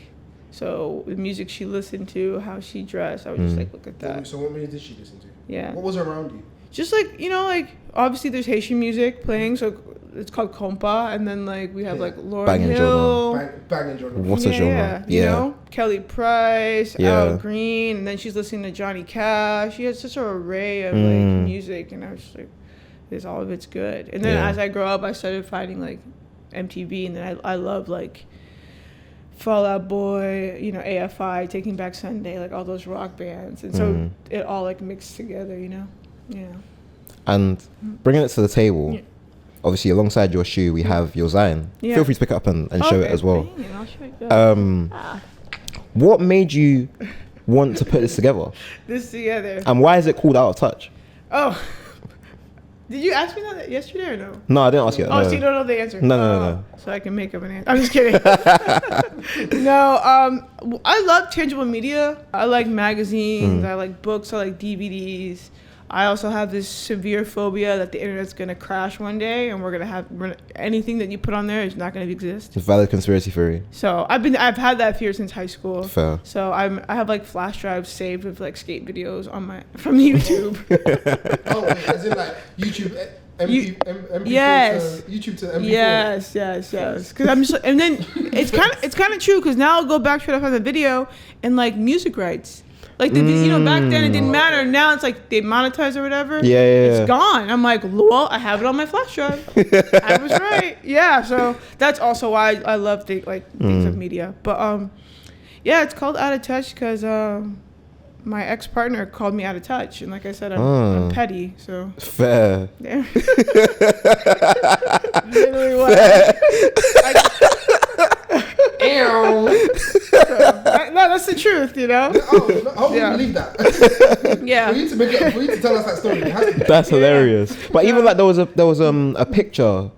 So the music she listened to, how she dressed, I would just like look at that. So what music did she listen to? Yeah. What was around you? Just like, you know, like obviously there's Haitian music playing, so it's called compa, and then like we have like Lauryn Banging Hill. Banging genre. What's a genre? You know, Kelly Price, Yeah. Al Green, and then she's listening to Johnny Cash. She had such an array of like music, and I was just like, all of it's good. And then as I grow up, I started finding like MTV, and then I love like Fall Out Boy, you know, AFI, Taking Back Sunday, like all those rock bands, and so it all like mixed together, you know. Yeah. And bringing it to the table, obviously alongside your shoe, we have your Zine. Yeah. Feel free to pick it up and show it as well. Dang, I'll show it. What made you want to put this together? This together. And why is it called Out of Touch? Oh. Did you ask me that yesterday or no? No, I didn't ask you that. Oh, no. so you don't know the answer? No. So I can make up an answer. I'm just kidding. No, I love tangible media. I like magazines. I like books. I like DVDs. I also have this severe phobia that the internet's gonna crash one day, and we're gonna have anything that you put on there is not gonna exist. It's valid conspiracy theory. So I've had that fear since high school. Fair. So I have like flash drives saved with like skate videos on from YouTube. Oh, wait, as in like YouTube, MP4 yes. to YouTube to MP4. Yes. Because I'm just, and then it's kind of true. Because now I'll go back to the video and like music rights. Like you know, back then it didn't matter. Now it's like they monetize or whatever. Yeah. It's gone. I'm like, well, I have it on my flash drive. I was right. Yeah. So that's also why I love things of media. But yeah, it's called Out of Touch because my ex-partner called me out of touch, and like I said, I'm petty. So fair. Yeah. Literally what? No, that's the truth, you know. How do you believe that? Yeah. For you to tell us that story, it has to be. That's hilarious. But even like there was a picture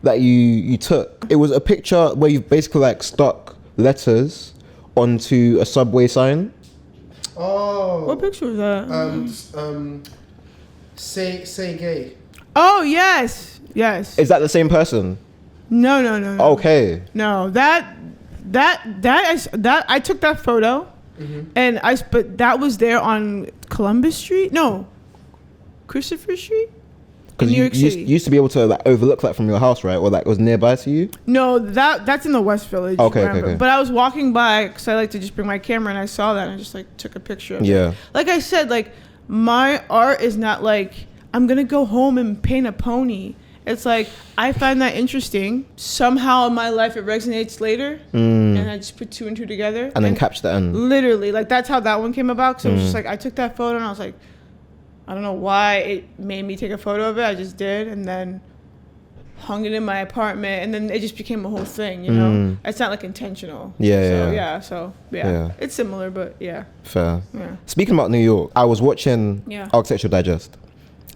that you took. It was a picture where you basically like stuck letters onto a subway sign. Oh. What picture was that? Say gay. Oh yes. Is that the same person? No. Okay. No, that I took that photo, and but that was there on Columbus Street. No, Christopher Street. Because you used to be able to like overlook that from your house, right? Or like it was nearby to you? No, that's in the West Village. Okay. But I was walking by because I like to just bring my camera, and I saw that, and I just like took a picture of it. Like I said, like my art is not like I'm gonna go home and paint a pony. It's like I find that interesting. Somehow in my life it resonates later, and I just put two and two together. And then capture the end. Literally, like that's how that one came about. Because it was just like I took that photo, and I was like, I don't know why it made me take a photo of it. I just did, and then hung it in my apartment, and then it just became a whole thing. You know, it's not like intentional. So it's similar, but yeah. Fair. Yeah. Speaking about New York, I was watching Architectural Digest,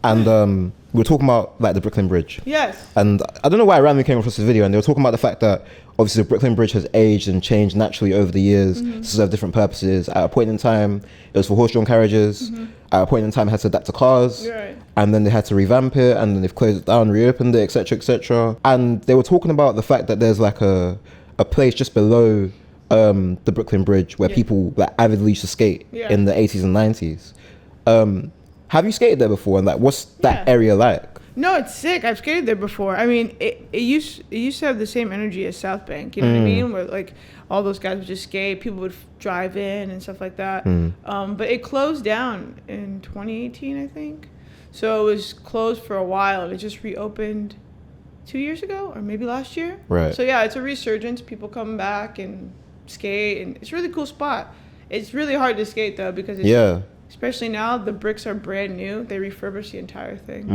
and we were talking about like the Brooklyn Bridge. Yes. And I don't know why I randomly came across this video, and they were talking about the fact that obviously the Brooklyn Bridge has aged and changed naturally over the years to serve different purposes. At a point in time, it was for horse-drawn carriages. At a point in time, it had to adapt to cars. Right. And then they had to revamp it, and then they've closed it down, reopened it, etc., etc. And they were talking about the fact that there's like a place just below the Brooklyn Bridge where people like avidly used to skate in the 80s and 90s. Have you skated there before? And like, what's that Yeah. area like? No, it's sick. I've skated there before. I mean, it used to have the same energy as South Bank. You know what I mean? Where like all those guys would just skate, people would drive in and stuff like that. But it closed down in 2018, I think. So it was closed for a while, and it just reopened 2 years ago, or maybe last year. Right. So yeah, it's a resurgence. People come back and skate, and it's a really cool spot. It's really hard to skate though because it's, especially now, the bricks are brand new. They refurbish the entire thing.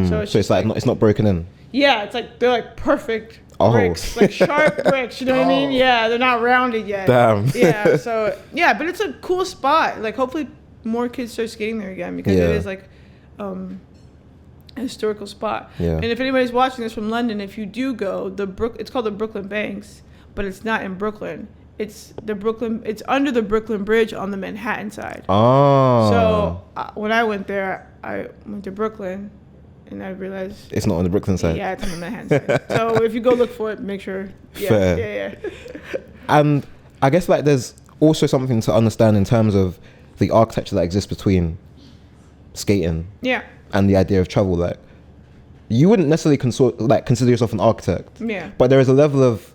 So it's like it's not broken in. Yeah, it's like they're like perfect bricks, like sharp bricks. You know what I mean? Yeah, they're not rounded yet. Damn. Yeah. So yeah, but it's a cool spot. Like hopefully more kids start skating there again because it is like a historical spot. Yeah. And if anybody's watching this from London, if you do go, it's called the Brooklyn Banks, but it's not in Brooklyn. It's under the Brooklyn Bridge on the Manhattan side. Oh. So when I went there, I went to Brooklyn, and I realized it's not on the Brooklyn side. Yeah, it's on the Manhattan side. So if you go look for it, make sure. Yeah, Fair. Yeah. And I guess like there's also something to understand in terms of the architecture that exists between skating. Yeah. And the idea of travel. Like, you wouldn't necessarily consider yourself an architect. Yeah. But there is a level of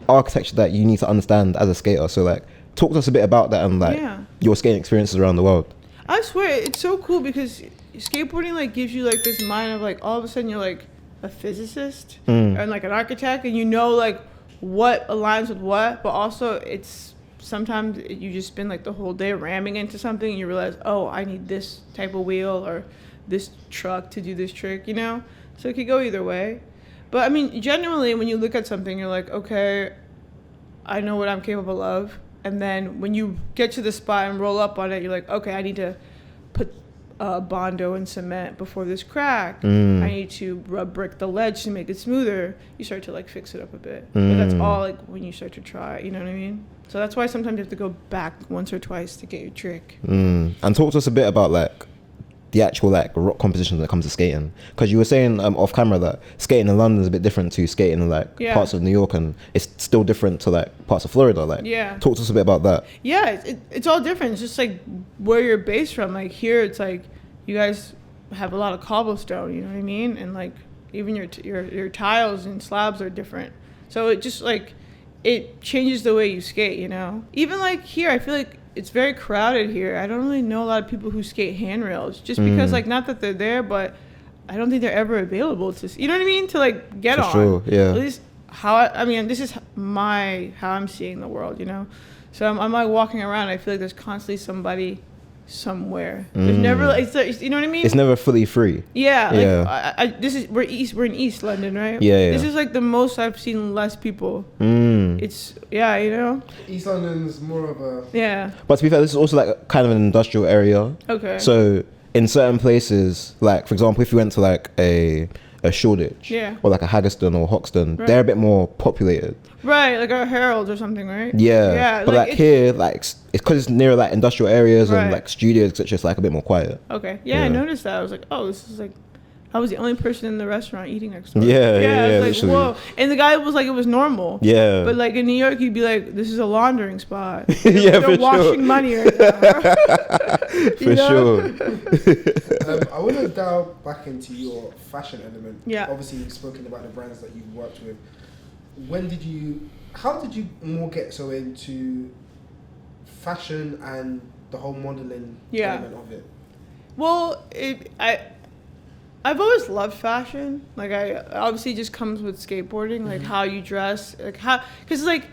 architecture that you need to understand as a skater. So like, talk to us a bit about that and like your skating experiences around the world. I swear it's so cool because skateboarding like gives you like this mind of like all of a sudden you're like a physicist and like an architect, and you know like what aligns with what, but also it's sometimes you just spend like the whole day ramming into something and you realize, oh, I need this type of wheel or this truck to do this trick, you know? So it could go either way. But I mean, generally, when you look at something, you're like, okay, I know what I'm capable of. And then when you get to the spot and roll up on it, you're like, okay, I need to put Bondo and cement before this crack. I need to rub brick the ledge to make it smoother. You start to like fix it up a bit. But that's all like when you start to try, you know what I mean? So that's why sometimes you have to go back once or twice to get your trick. And talk to us a bit about like the actual like rock composition when it comes to skating, because you were saying off camera that skating in London is a bit different to skating in like parts of New York, and it's still different to like parts of Florida. Like, talk to us a bit about that. Yeah, it's all different. It's just like where you're based from. Like here, it's like you guys have a lot of cobblestone. You know what I mean? And like even your tiles and slabs are different. So it just like it changes the way you skate. You know, even like here, I feel like it's very crowded here. I don't really know a lot of people who skate handrails just because like not that they're there, but I don't think they're ever available to, you know what I mean, to like get on. Sure, yeah. At least I mean, this is how I'm seeing the world, you know. So I'm like walking around. I feel like there's constantly somebody somewhere. There's never like, you know what I mean? It's never fully free. Yeah. Like we're in East London, right? Yeah. This is like the most I've seen less people. It's you know. East London's more of a But to be fair, this is also like kind of an industrial area. Okay. So in certain places, like for example, if you went to like a Shoreditch or like a Haggerston or Hoxton, they're a bit more populated. Right, like a Herald or something, right? Yeah. But like here, like it's because it's near like industrial areas and like studios, etc. It's like a bit more quiet. Okay. Yeah, I noticed that. I was like, oh, this is like, I was the only person in the restaurant eating next door. Yeah. I was like, whoa. And the guy was like, it was normal. Yeah. But like in New York, you'd be like, this is a laundering spot. They're washing money right now. For sure. I want to dial back into your fashion element. Yeah. Obviously, you've spoken about the brands that you've worked with. How did you more get so into fashion and the whole modeling element of it? Well, I've always loved fashion. Like obviously it just comes with skateboarding, like how you dress, like because like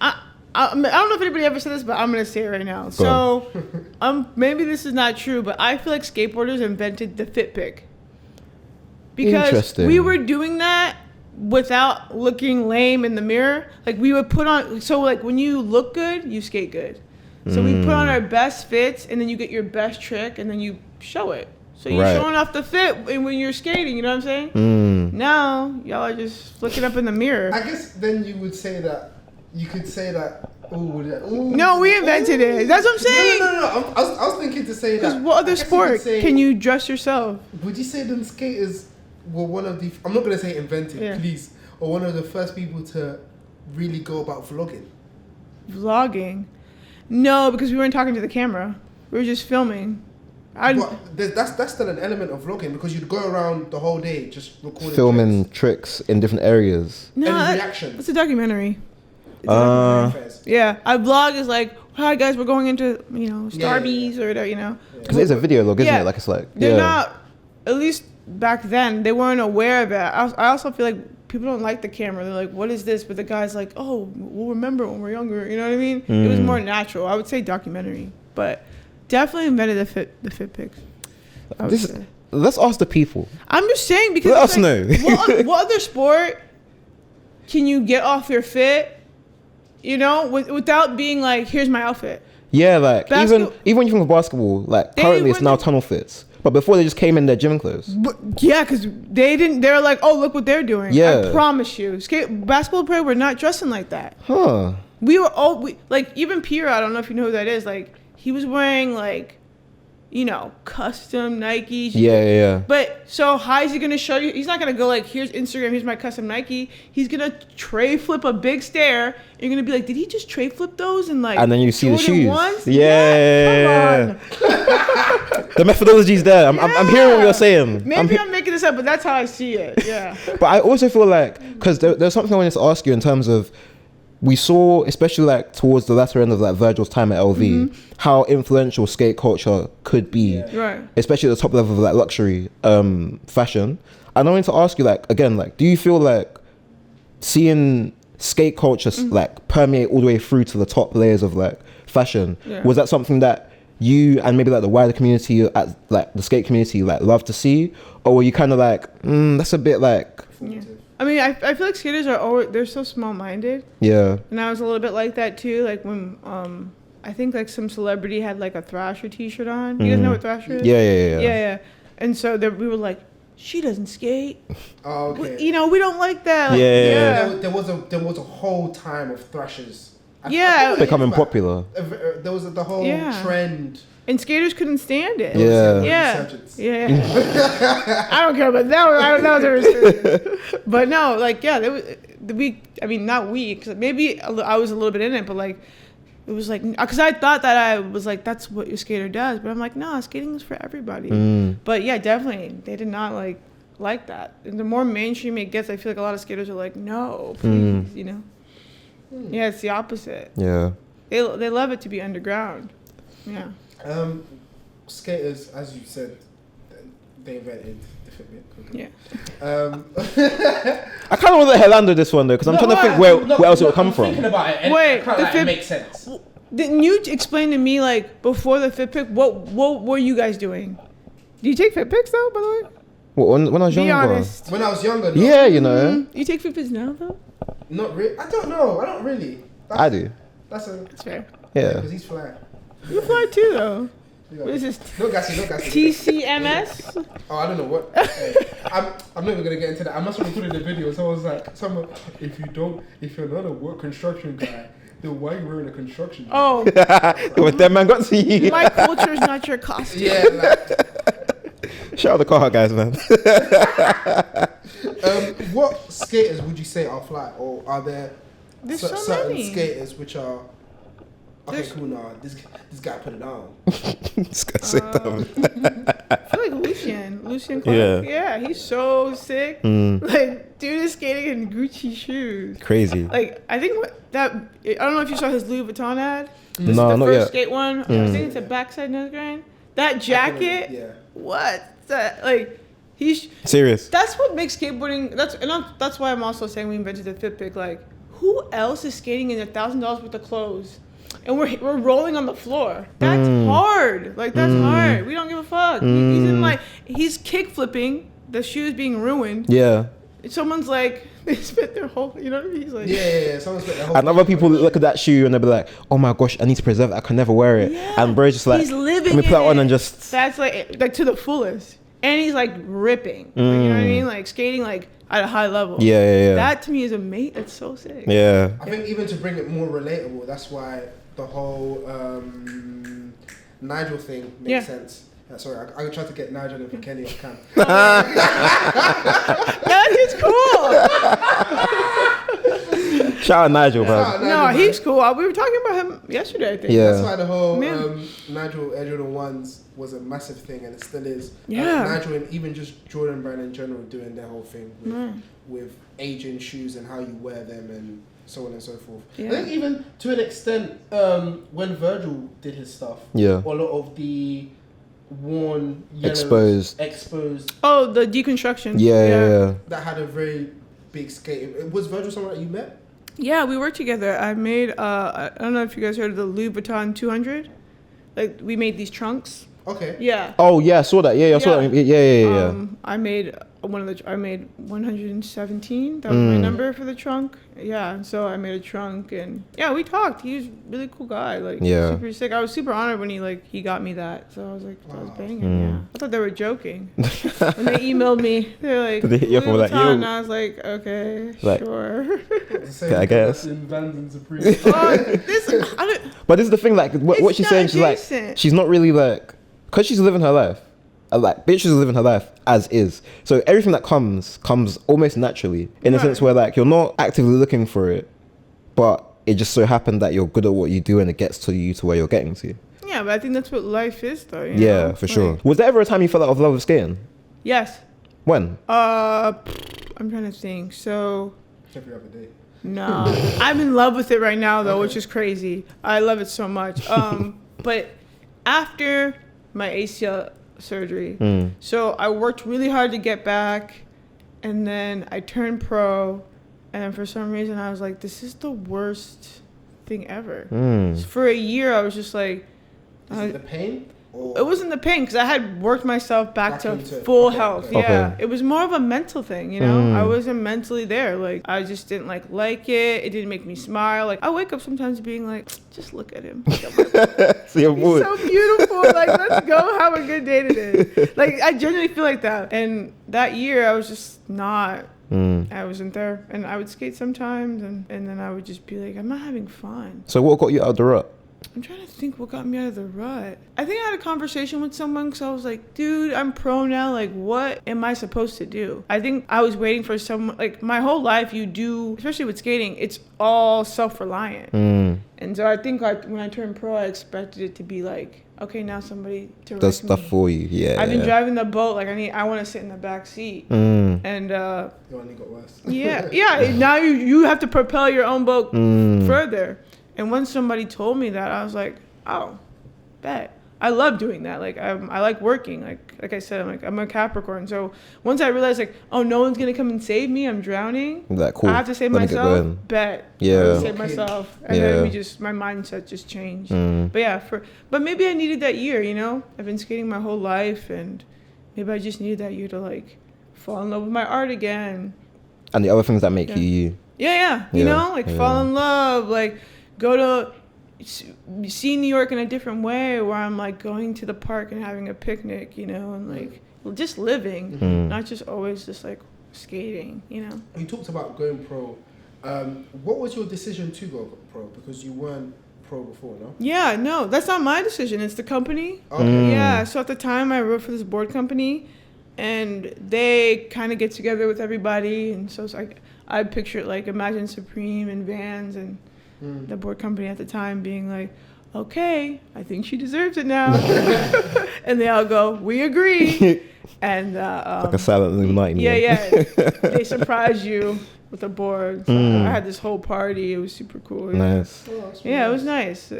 I don't know if anybody ever said this, but I'm gonna say it right now. So maybe this is not true, but I feel like skateboarders invented the fit pick because we were doing that without looking lame in the mirror. Like we would put on, so like when you look good, you skate good. So we put on our best fits, and then you get your best trick, and then you show it. So you're showing off the fit when you're skating, you know what I'm saying? Now, y'all are just looking up in the mirror. I guess then you could say that, no, we invented it. That's what I'm saying. No. I was thinking to say that. Because what other sport can you dress yourself? Would you say them skaters were one of the, I'm not going to say invented, please, or one of the first people to really go about vlogging? Vlogging? No, because we weren't talking to the camera. We were just filming. But that's still an element of vlogging because you'd go around the whole day just recording filming tricks in different areas. No, and reactions. It's a documentary. Yeah. I vlog is like, hi guys, we're going into Starbucks or whatever, Because it's a video log, isn't it? Like it's like they're not. At least back then, they weren't aware of it. I also feel like people don't like the camera. They're like, what is this? But the guy's like, oh, we'll remember when we're younger. You know what I mean? It was more natural. I would say documentary, but definitely invented the fit pics. Let's ask the people. I'm just saying because let us know. what other sport can you get off your fit? Without being like, here's my outfit. Yeah, like even when you think of basketball, like currently it's now tunnel fits. But before they just came in their gym clothes. Yeah, because they didn't. They're like, oh, look what they're doing. Yeah. I promise you, basketball players were not dressing like that. Huh. We were all like even Pierre. I don't know if you know who that is. Like he was wearing like, custom Nikes. Yeah. But so how is he gonna show you? He's not gonna go like, here's Instagram, here's my custom Nike. He's gonna tray flip a big stair. You're gonna be like, did he just tray flip those and like? And then you see the shoes. Ones? Yeah. Come on. The methodology's there. I'm hearing what you're saying. Maybe I'm making this up, but that's how I see it. Yeah. But I also feel like because there's something I wanted to ask you in terms of. We saw, especially like towards the latter end of like Virgil's time at LV, how influential skate culture could be, right? Especially at the top level of like luxury fashion. And I wanted to ask you, like, again, like, do you feel like seeing skate culture like permeate all the way through to the top layers of like fashion? Yeah. Was that something that you and maybe like the wider community, at like the skate community, like love to see, or were you kind of like, that's a bit like? Yeah. I mean, I feel like skaters are always, they're so small-minded. Yeah. And I was a little bit like that too. Like when I think like some celebrity had like a Thrasher T-shirt on. You guys know what Thrasher is? Yeah. And so we were like, she doesn't skate. Oh, okay. We don't like that. Like, There was a whole time of Thrashers. Becoming popular. There was the whole trend. And skaters couldn't stand it. Yeah. I don't care about that one. That was a resurgence. But no, like, not we, because maybe I was a little bit in it, but like, it was like, because I thought that I was like, that's what your skater does. But I'm like, no, skating is for everybody. But yeah, definitely, they did not like that. And the more mainstream it gets, I feel like a lot of skaters are like, no, please, Yeah, it's the opposite. Yeah. They love it to be underground. Yeah. Skaters, as you said, they invented the Fitbit. Yeah. I kind of want to let her land with this one though, because I'm trying to think where else it would come from. Thinking about it, and wait, it makes sense. Didn't you explain to me like before the Fitpic? What were you guys doing? Do you take Fitpics though, by the way? What, when I was younger? Be honest. When I was younger, no. Yeah, you know. You take Fitpics now though? Not really. I don't know. I don't really. I do. That's fair. Yeah. Because he's fly. You fly too though. What is this? No gassy. TCMS? Oh, I don't know what. I'm not even gonna get into that. I must have recorded the video. So I was like, if you're not a work construction guy, then why are you wearing a construction jacket? Oh. What that man got to you? My culture is not your costume. Yeah. Shout out the car guys, man. What skaters would you say are fly, or are there so certain many skaters which are? Okay, cool. Nah, this guy put it on. This guy said that. I feel like Lucien Clark. Yeah, he's so sick. Like, dude is skating in Gucci shoes. Crazy. Like, I think I don't know if you saw his Louis Vuitton ad. No, the not first yet. skate one. I think it's a backside nose grind. That jacket. Yeah. What? That like. He's serious. That's what makes skateboarding. That's why I'm also saying we invented the Fitpic. Like, who else is skating in $1,000 worth of clothes, and we're rolling on the floor? That's hard. Like that's hard. We don't give a fuck. He's kick flipping. The shoes being ruined. Yeah. Someone's like they spent their whole. You know what I mean? He's like yeah. Someone spent their whole. And other people look at that shoe and they'll be like, "Oh my gosh, I need to preserve it. I can never wear it." Yeah. And bro's just like, he's living. Let me put that on and just. That's like to the fullest. And he's like ripping, like, you know what I mean? Like skating like at a high level. Yeah. That to me is That's so sick. Yeah. I think even to bring it more relatable, that's why the whole Nigel thing makes sense. Sorry, I tried to get Nigel in for Kenny off cam. That is cool. Shout out Nigel, bro. No, No, good, he's man. cool. We were talking about him yesterday, I think. Yeah. That's why the whole Yeah. Nigel Air Jordan 1s was a massive thing, and it still is. Yeah. Nigel and even just Jordan brand in general doing their whole thing with, Right. with aging shoes and how you wear them and so on and so forth. Yeah. I think even to an extent, when Virgil did his stuff, Yeah. a lot of the worn yellows, exposed Oh, the deconstruction. Yeah. that had a very big skate. Was Virgil someone that you met? Yeah, we worked together. I made, I don't know if you guys heard of the Louis Vuitton 200. Like, we made these trunks. Okay. Yeah. Oh yeah, I saw that. Yeah, I saw Yeah. that. Yeah. I made I made 117. That was my number for the trunk. Yeah, so I made a trunk, and yeah, we talked. He was a really cool guy. Like, Yeah. super sick. I was super honored when he got me that. So I was like, I was banging. Yeah, I thought they were joking when they emailed me. They're like, Did they hit you up Louis with like, Vuitton, yo? and I was like, okay, Like- sure. I guess. In Vans and Supreme. But this is the thing, like what It's she's not saying, she's like, adjacent. she's not really like, because she's living her life. Like, bitch is living her life as is. So everything that comes almost naturally, in a Right. sense where like you're not actively looking for it, but it just so happened that you're good at what you do and it gets to you to where you're getting to. Yeah, but I think that's what life is, though. You Yeah, know? for sure. Like, Was there ever a time you fell out of love with skating? yes. When? I'm trying to think. So. Every other day. No, I'm in love with it right now though, which is crazy. I love it so much. But after my ACL surgery, so I worked really hard to get back, and then I turned pro, and then for some reason I was like, this is the worst thing ever. So for a year I was just like, Is it the pain? Or it wasn't the pain because I had worked myself back Back to into it. full Okay, health. okay. Yeah, Okay. it was more of a mental thing, you know. I wasn't mentally there. Like I just didn't like it. It didn't make me smile. Like I wake up sometimes being like, just look at him. So you're He's bored. so beautiful. Like let's go have a good day today. Like I genuinely feel like that. And that year I was just not. I wasn't there, and I would skate sometimes, and then I would just be like, I'm not having fun. So what got you out of the rut? I'm trying to think what got me out of the rut. I think I had a conversation with someone because I was like, dude, I'm pro now. Like, what am I supposed to do? I think I was waiting for someone, like, my whole life you do, especially with skating, it's all self-reliant. And so I think like when I turned pro, I expected it to be like, okay, now somebody direct Does stuff me. for you. Yeah. I've been yeah. driving the boat. Like, I want to sit in the back seat. And it only got worse. yeah. Now you have to propel your own boat further. And when somebody told me that, I was like, oh, bet. I love doing that. Like I like working. Like I said, I'm a Capricorn. So once I realized like, oh, no one's gonna come and save me. I'm drowning. Like, cool. I have to save Let me get myself. going. Bet. Yeah. I have to save myself. And Yeah. then my mindset just changed. But yeah, but maybe I needed that year. You know, I've been skating my whole life, and maybe I just needed that year to like fall in love with my art again. And the other things that make Yeah. you you. Yeah. You Yeah, know, like yeah. fall in love, like go to see New York in a different way, where I'm like going to the park and having a picnic, you know, and like just living, not just always just like skating, you know. You talked about going pro. What was your decision to go pro? Because you weren't pro before, no? Yeah, no, that's not my decision. It's the company. Okay. Yeah. So at the time, I wrote for this board company, and they kind of get together with everybody, and so it's like I picture it like imagine Supreme and Vans and the board company at the time being like, okay, I think she deserves it now. And they all go, we agree. And Like a silent Illuminati. yeah, they surprise you with a board. So I had this whole party. It was super cool. Yeah. Nice. Oh, that's Yeah, it was nice.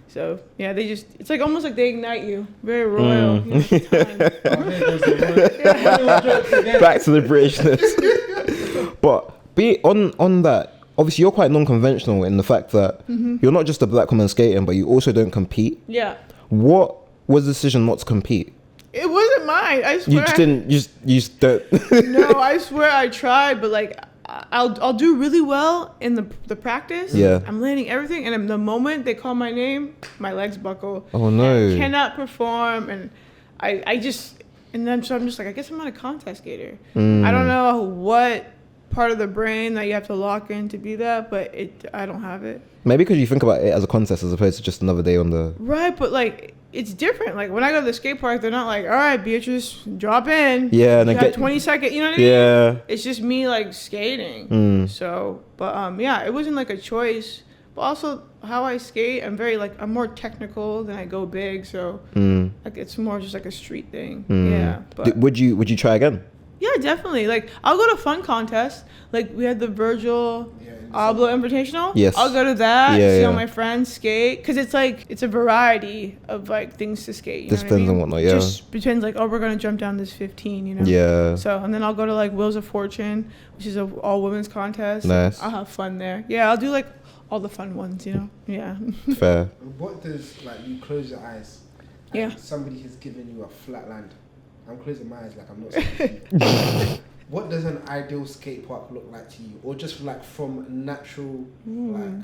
So yeah, it's like almost like they ignite you. Very royal. You know, at the time. Oh, here goes the word. Back to the Britishness. But be on that. Obviously, you're quite non-conventional in the fact that you're not just a black woman skating, but you also don't compete. Yeah. What was the decision not to compete? It wasn't mine. I swear. You just didn't. You just don't. No, I swear I tried, but like I'll do really well in the practice. Yeah. I'm landing everything, and the moment they call my name, my legs buckle. Oh no. I cannot perform, and I just and then so I'm just like, I guess I'm not a contest skater. I don't know what part of the brain that you have to lock in to be that, but I don't have it. Maybe because you think about it as a contest as opposed to just another day on the. Right, but like it's different. Like when I go to the skate park, they're not like, all right, Beatrice, drop in. Yeah, and you then have get 20 seconds. You know what I mean? Yeah. It's just me like skating. So, but yeah, it wasn't like a choice. But also how I skate, I'm more technical than I go big, so like it's more just like a street thing. Yeah. But Would you try again? yeah, definitely. Like I'll go to fun contests. Like we had the Virgil Abloh Invitational. Yes. I'll go to that. Yeah, see all my friends skate, because it's like it's a variety of like things to skate. You know Disciplines and whatnot. Yeah. Just pretends like, oh, we're gonna jump down this 15. You know. Yeah. So and then I'll go to like Wheels of Fortune, which is a all women's contest. Nice. I'll have fun there. Yeah, I'll do like all the fun ones. You know. Yeah. Fair. What does, like, you close your eyes and Yeah. somebody has given you a flat land? I'm closing my eyes like I'm not seeing. What does an ideal skate park look like to you, or just like from natural like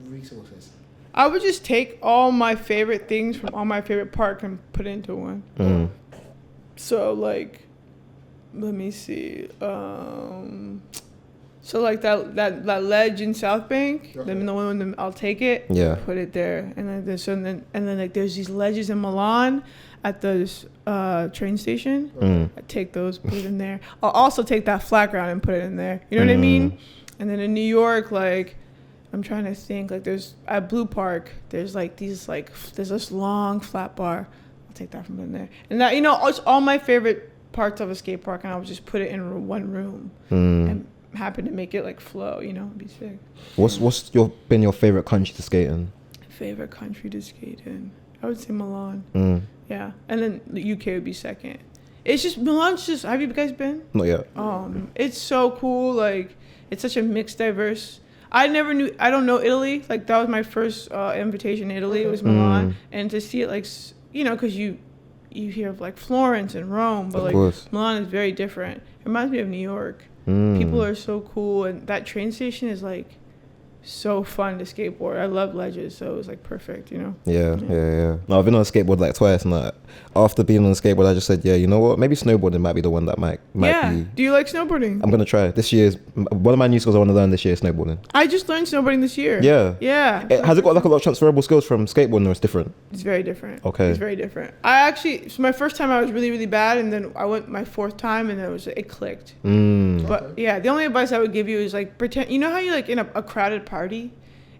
resources? I would just take all my favorite things from all my favorite park and put it into one. So like, let me see. So like that ledge in South Bank, Okay. the one I'll take it. Yeah. Put it there, and then like there's these ledges in Milan at the train station. I take those, put it in there. I'll also take that flat ground and put it in there. You know what I mean? And then in New York, like, I'm trying to think, like there's at Blue Park, there's like these like there's this long flat bar. I'll take that from in there. And that, you know, it's all my favorite parts of a skate park, and I'll just put it in one room and happen to make it like flow. You know, it'd be sick. What's been your favorite country to skate in? Favorite country to skate in? I would say Milan. Yeah, and then the UK would be second. It's just Milan's just. Have you guys been? Not yet. It's so cool. Like it's such a mixed, diverse. I don't know Italy. Like that was my first invitation to Italy. It was Milan, and to see it like you know, because you hear of like Florence and Rome, but Of like course. Milan is very different. It reminds me of New York. People are so cool, and that train station is like so fun to skateboard. I love ledges, so it was like perfect, you know. Yeah. No, I've been on a skateboard like twice, and after being on a skateboard, I just said, yeah, you know what? Maybe snowboarding might be the one that might be. Do you like snowboarding? I'm gonna try it. This year's one of my new skills I want to learn this year is snowboarding. I just learned snowboarding this year. Yeah. Has it got like a lot of transferable skills from skateboarding, or it's different? It's very different. Okay. It's very different. So my first time I was really, really bad, and then I went my fourth time, and it clicked. But yeah, the only advice I would give you is like pretend. You know how you like in a crowded party,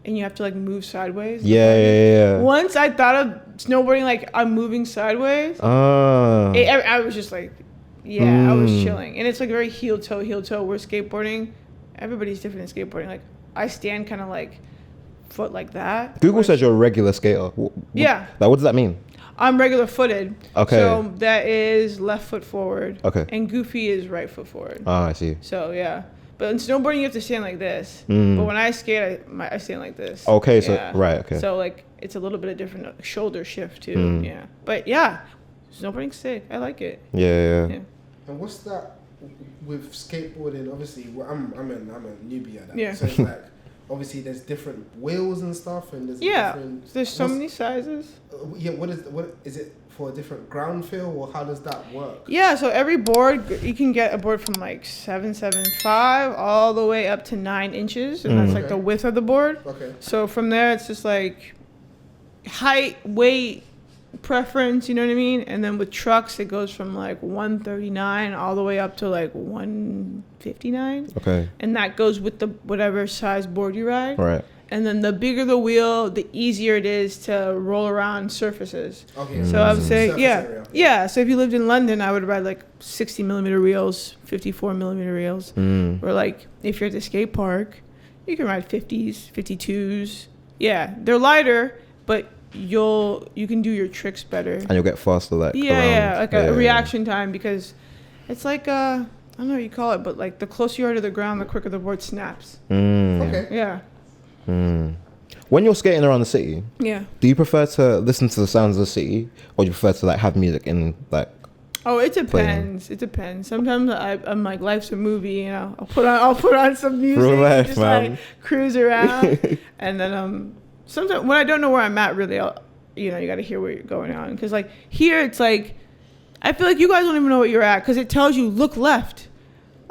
and you have to like move sideways? Yeah. Once I thought of snowboarding like I'm moving sideways. I was just like, I was chilling. And it's like very heel toe. Where skateboarding, everybody's different in skateboarding. Like I stand kind of like foot like that. Google says you're a regular skater. Yeah. Like, what does that mean? I'm regular footed. Okay. So that is left foot forward. Okay. And goofy is right foot forward. I see. So yeah. But in snowboarding, you have to stand like this. But when I skate, I stand like this. Okay, so right, okay. So like it's a little bit of different shoulder shift too. Yeah. But yeah, snowboarding's sick. I like it. Yeah. And what's that with skateboarding? Obviously, I'm a newbie at that. Yeah. So it's like obviously there's different wheels and stuff, and there's different. There's so many sizes. What is it for a different ground feel, or how does that work? Yeah, so every board, you can get a board from like 7.75 all the way up to 9 inches, and that's like the width of the board. Okay. So from there, it's just like height, weight, preference, you know what I mean? And then with trucks, it goes from like 139 all the way up to like 159. Okay. And that goes with the whatever size board you ride. Right. And then the bigger the wheel, the easier it is to roll around surfaces. Okay. So I would say, area. yeah. So if you lived in London, I would ride like 60 millimeter wheels, 54 millimeter wheels. Or like if you're at the skate park, you can ride 50s, 52s. Yeah, they're lighter, but you can do your tricks better. And you'll get faster, like a reaction time, because it's like I don't know what you call it, but like the closer you are to the ground, the quicker the board snaps. Okay. Yeah. When you're skating around the city, do you prefer to listen to the sounds of the city, or do you prefer to like have music in like? Oh, it depends. Playing? It depends. Sometimes I'm like, life's a movie, you know. I'll put on some music, real life, just man. like cruise around, and then sometimes when I don't know where I'm at, really, you got to hear where you're going on, because like here it's like I feel like you guys don't even know what you're at, because it tells you look left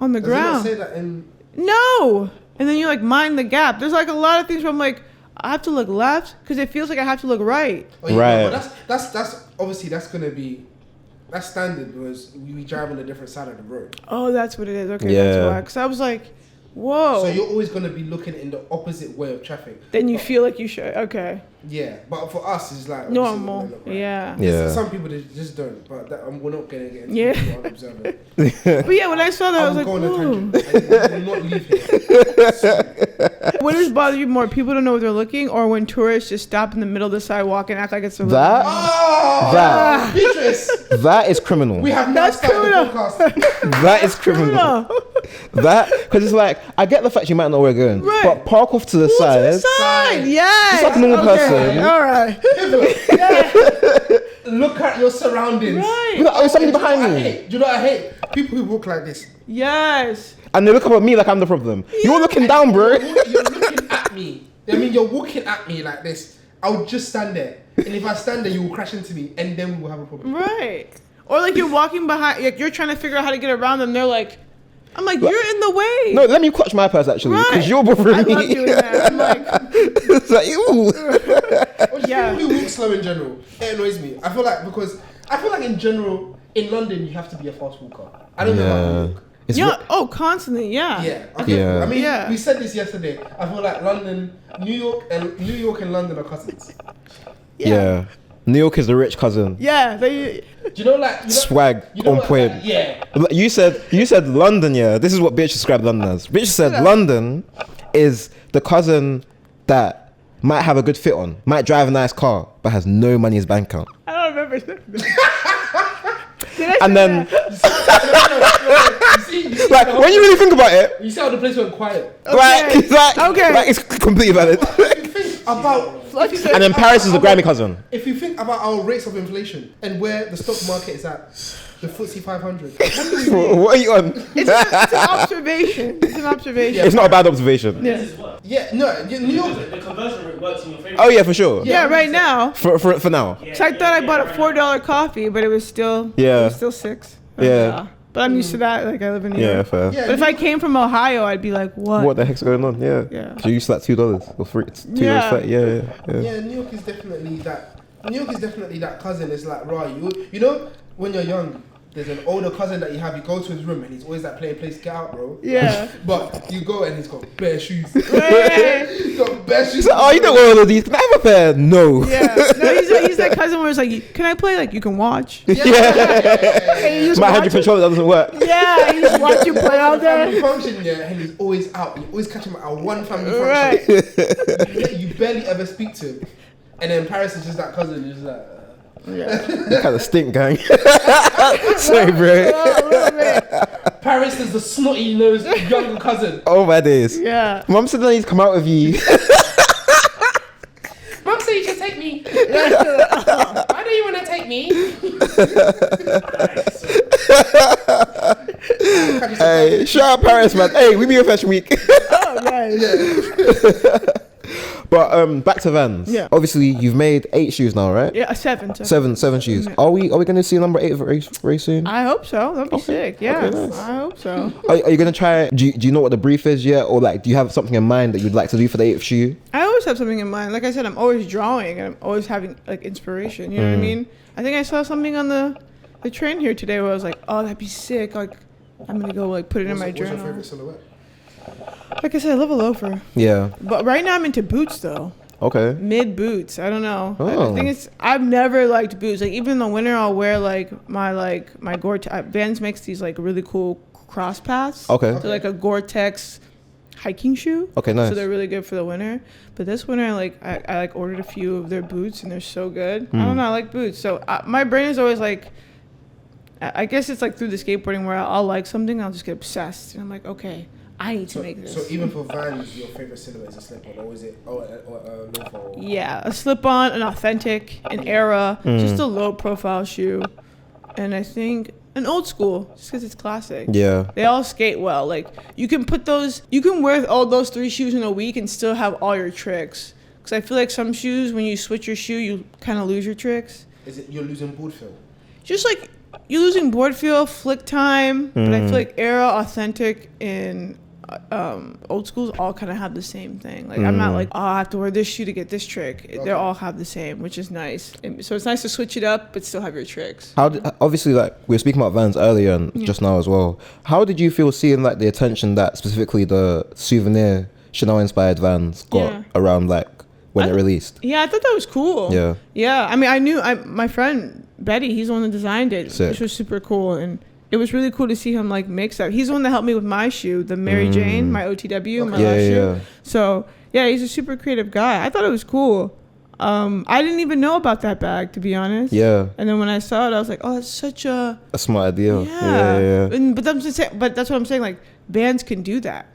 on the ground. Does it not say that in? No. And then you like mind the gap. There's like a lot of things where I'm like, I have to look left because it feels like I have to look right. Oh, yeah, right. But that's obviously that's standard, because we drive on a different side of the road. Oh, that's what it is. Okay, yeah. that's why. Because I was like, Whoa. So you're always gonna be looking in the opposite way of traffic. Then you feel like you should. Okay. Yeah, but for us, it's like Normal. obviously we look, right? Yeah. Yeah. Some people they just don't, but we're not gonna get into Yeah. people aren't observing. But yeah, when I saw that, I was like, go on a ooh. tangent. I will not leave here. What does bother you more? People don't know where they're looking, or when tourists just stop in the middle of the sidewalk and act like it's a That Oh, That. Beatrice, that is criminal. we have now That's started criminal. the podcast. That is criminal. No. That because it's like I get the fact you might know where we're going, Right. but park off to the What's side. inside? Yes. Just like a normal person. All right. Look at your surroundings. Right. Look, oh, there's somebody Do you know behind what I me, hate? Do you know what I hate? People who walk like this. Yes. and they look up at me like I'm the problem. You're looking down, bro. You're looking at me. I mean, you're walking at me like this. I would just stand there. And if I stand there, you will crash into me. And then we will have a problem. Right. Or like you're walking behind, like you're trying to figure out how to get around them. They're like, I'm like, you're in the way. No, let me clutch my purse actually, because Right. you're bothering I me. love doing that. I'm like, It's like, ooh. Or just Yeah. people who walk slow in general. It annoys me. I feel like in general, in London, you have to be a fast walker. I don't know how to walk. It's yeah. re- Oh, constantly. Yeah. Yeah. Okay. Yeah. I mean, Yeah. we said this yesterday. I feel like New York and London are cousins. yeah. New York is the rich cousin. Yeah. They. Do you know like Swag on what, point. like, yeah. You said London, yeah. This is what bitch described London as. Bitch said Yeah. London is the cousin that might have a good fit on, might drive a nice car, but has no money in his bank account. I don't remember. Did I And say then, that? You see like, when you really think about it, you see how the place went quiet. like it's completely valid. If you think about And then Paris is the Grammy cousin. If you think about our rates of inflation and where the stock market is at, the FTSE 500. What do we mean? What are you on? It's an observation. It's an observation. It's not a bad observation. Yeah. This is what? Yeah, no, New York. The conversion rate works in your favor. Oh yeah, for sure. Yeah, right now. For now. Yeah, So I thought I bought a right $4 coffee, but it was still Yeah. it was still $6. Yeah. But I'm used to that. Like I live in New Yeah, York. fair. Yeah, But if I came from Ohio, I'd be like, what? What the heck's going on? Yeah. Yeah. So you used to like $2 or $3. It's $2. Yeah. Yeah. Yeah, New York is definitely that. New York is definitely that cousin. It's like, right, you know, when you're young, there's an older cousin that you have. You go to his room and he's always like playing Get Out, bro. Yeah. But you go and he's got bare shoes. Right. He's got bare shoes. So, oh, you don't wear all of these. Can I have a pair? No. Yeah. No, he's that cousin where it's like, can I play? Like, you can watch. Yeah. And you just My watch hand him- controller doesn't work. Yeah, you just watch you play out Family there. function, yeah, and he's always out. You always catch him at one family function. Right. You barely ever speak to him. And then Paris is just that cousin, just like. Yeah. You kind of stink, gang. Sorry, bro. Paris is the snotty nosed younger cousin. Oh my days. Yeah. Mum said I need to come out with you. Mum said you should take me. Why do you want to take me? Hey, shout out Paris, man. Hey, we be here Fashion Week. Oh, right. But back to Vans. Yeah. Obviously, you've made 8 shoes now, right? Yeah, seven. Seven shoes. Are we going to see number 8 very soon? I hope so. That'd be sick. Yeah. Okay, nice. I hope so. Are you going to try? Do you know what the brief is yet, or like, do you have something in mind that you'd like to do for the 8th shoe? I always have something in mind. Like I said, I'm always drawing and I'm always having like inspiration. You know what I mean? I think I saw something on the train here today where I was like, oh, that'd be sick. Like, I'm gonna go like put it in my What's your journal. favorite silhouette? Like I said, I love a loafer. Yeah. But right now I'm into boots though. Okay. Mid boots. I don't know. Oh. I think I've never liked boots. Like even in the winter I'll wear my Gore-Tex. Vans makes these like really cool cross paths. Okay. They're like a Gore-Tex hiking shoe. Okay, nice. So they're really good for the winter. But this winter I ordered a few of their boots and they're so good. I don't know, I like boots. So my brain is always like, I guess it's like through the skateboarding where I'll like something, I'll just get obsessed. And I'm like, okay, I need to make this. So even for Vans, your favorite silhouette is a slip-on, or is it loafer? Or Yeah, a slip-on, an authentic, an era, just a low-profile shoe, and I think an old school, just because it's classic. Yeah. They all skate well. Like you can wear all those 3 shoes in a week and still have all your tricks. Because I feel like some shoes, when you switch your shoe, you kind of lose your tricks. Is it you're losing board feel? Just like you're losing board feel, flick time, but I feel like era, authentic, and old schools all kind of have the same thing. Like I'm not like, oh, I have to wear this shoe to get this trick. Okay. They all have the same, which is nice. And so it's nice to switch it up, but still have your tricks. Obviously, like we were speaking about Vans earlier and just now as well. How did you feel seeing like the attention that specifically the souvenir Chanel inspired Vans got around like when it released? Yeah, I thought that was cool. Yeah. I mean, I knew my friend Betty, he's the one that designed it, which was super cool. And it was really cool to see him like mix that. He's the one that helped me with my shoe, the Mary Jane, my OTW, my last shoe. So yeah, he's a super creative guy. I thought it was cool. I didn't even know about that bag, to be honest. Yeah. And then when I saw it, I was like, oh, that's such a smart idea. Yeah. But that's what I'm saying. Like bands can do that.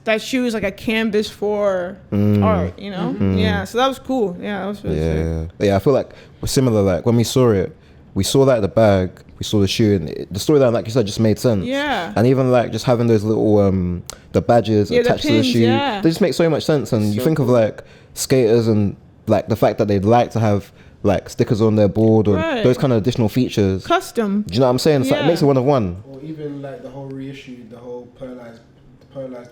That shoe is like a canvas for art, you know? Yeah. So that was cool. Yeah, that was really sick. Yeah, I feel like we're similar. Like when we saw it, we saw that the bag, we saw the shoe, and the storyline, like you said, just made sense. Yeah. And even like just having those little the badges attached to the shoe, they just make so much sense. And you think of like skaters and like the fact that they'd like to have like stickers on their board or those kind of additional features. Custom. Do you know what I'm saying? It's like, it makes it one of one. Or even like the whole reissue, the whole pearlized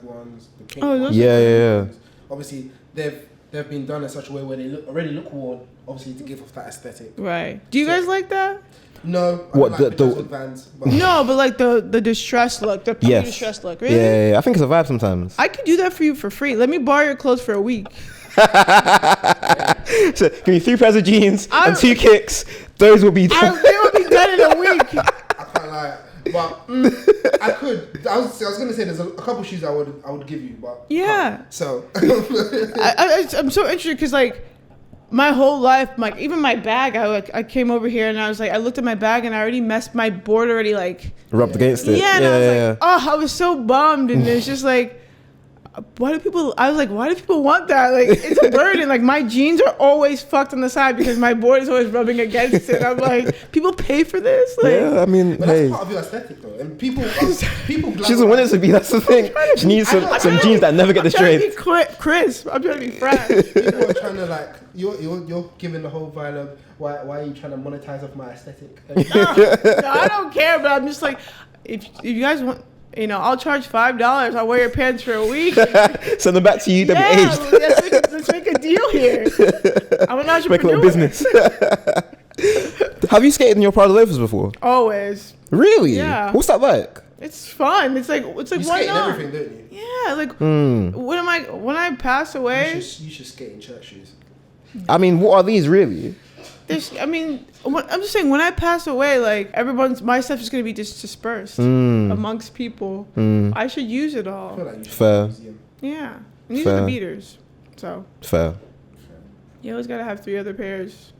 ones, the pink ones. Yeah. Obviously, they've been done in such a way where they already look worn, obviously to give off that aesthetic. Right. Do you guys like that? No. What I don't like Vans? No, but like the distressed look, the distressed look. Really? Yeah. I think it's a vibe sometimes. I could do that for you for free. Let me borrow your clothes for a week. So give me 3 pairs of jeans and 2 kicks. Those will be they will be done in a week. I can't lie, but I could. I was gonna say there's a couple shoes I would give you, but so I'm so interested because like my whole life, like even my bag, I came over here and I was like, I looked at my bag and I already messed my board already like rubbed against it. Yeah, and I was like, oh, I was so bummed, and it's just like. Why do people want that? Like, it's a burden. Like, my jeans are always fucked on the side because my board is always rubbing against it. I'm like, people pay for this? Like, yeah, I mean, but that's part of your aesthetic, though. And people she doesn't want it to be. That's the thing. She needs some jeans that never get destroyed. I'm trying to be Chris. I'm trying to be fresh. People are trying to like, you're giving the whole vibe of why are you trying to monetize off my aesthetic? No, I don't care. But I'm just like, if you guys want. You know, I'll charge $5. I'll wear your pants for a week. Send them back to you. They'll be aged. Let's make a deal here. I'm an entrepreneur. Make a little business. Have you skated in your Prada loafers before? Always. Really? Yeah. What's that like? It's fun. It's like you why skate not? Everything, don't you? Yeah. Like when I pass away. You should skate in church shoes. I mean, what are these really? I'm just saying, when I pass away, like my stuff is gonna be just dispersed amongst people. I should use it all. I feel like you should Fair. Yeah, and these are the beaters. So fair. You always gotta have 3 other pairs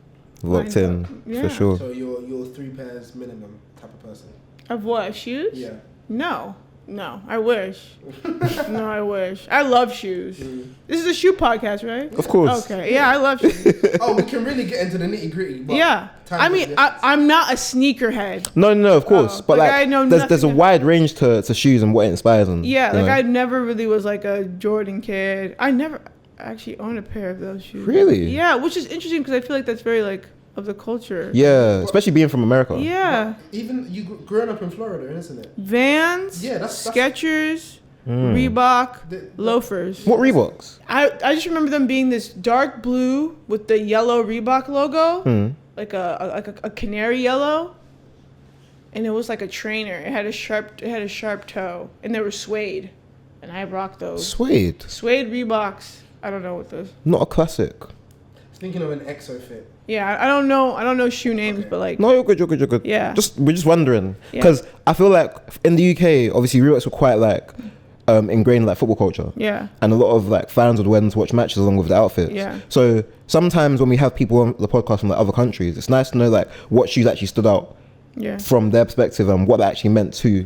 locked in for sure. So you're 3 pairs minimum type of person. Of what? Shoes? Yeah. No, I wish. No, I wish. I love shoes. This is a shoe podcast, right? Of course. Okay. Yeah, I love shoes. We can really get into the nitty gritty. Yeah. I mean, I'm not a sneakerhead. No, of course. But I know there's a wide range to shoes and what inspires them. Yeah, like I never really was like a Jordan kid. I never actually owned a pair of those shoes. Really? Yeah, which is interesting because I feel like that's very like of the culture. Yeah, especially being from America. Yeah. But even you growing up in Florida, isn't it? Vans. Yeah, that's Skechers. Reebok, loafers. What Reeboks? I just remember them being this dark blue with the yellow Reebok logo, like a canary yellow, and it was like a trainer. It had a sharp toe, and they were suede, and I rocked those. Suede Reeboks. I don't know what those. Not a classic. Thinking of an exo fit. Yeah, I don't know shoe names, but like. No, you're good. Yeah. We're just wondering because I feel like in the UK, obviously Reeboks were quite like. Ingrained in like football culture, and a lot of like fans would went to watch matches along with the outfits. So sometimes when we have people on the podcast from like other countries, it's nice to know like what shoes actually stood out from their perspective and what that actually meant to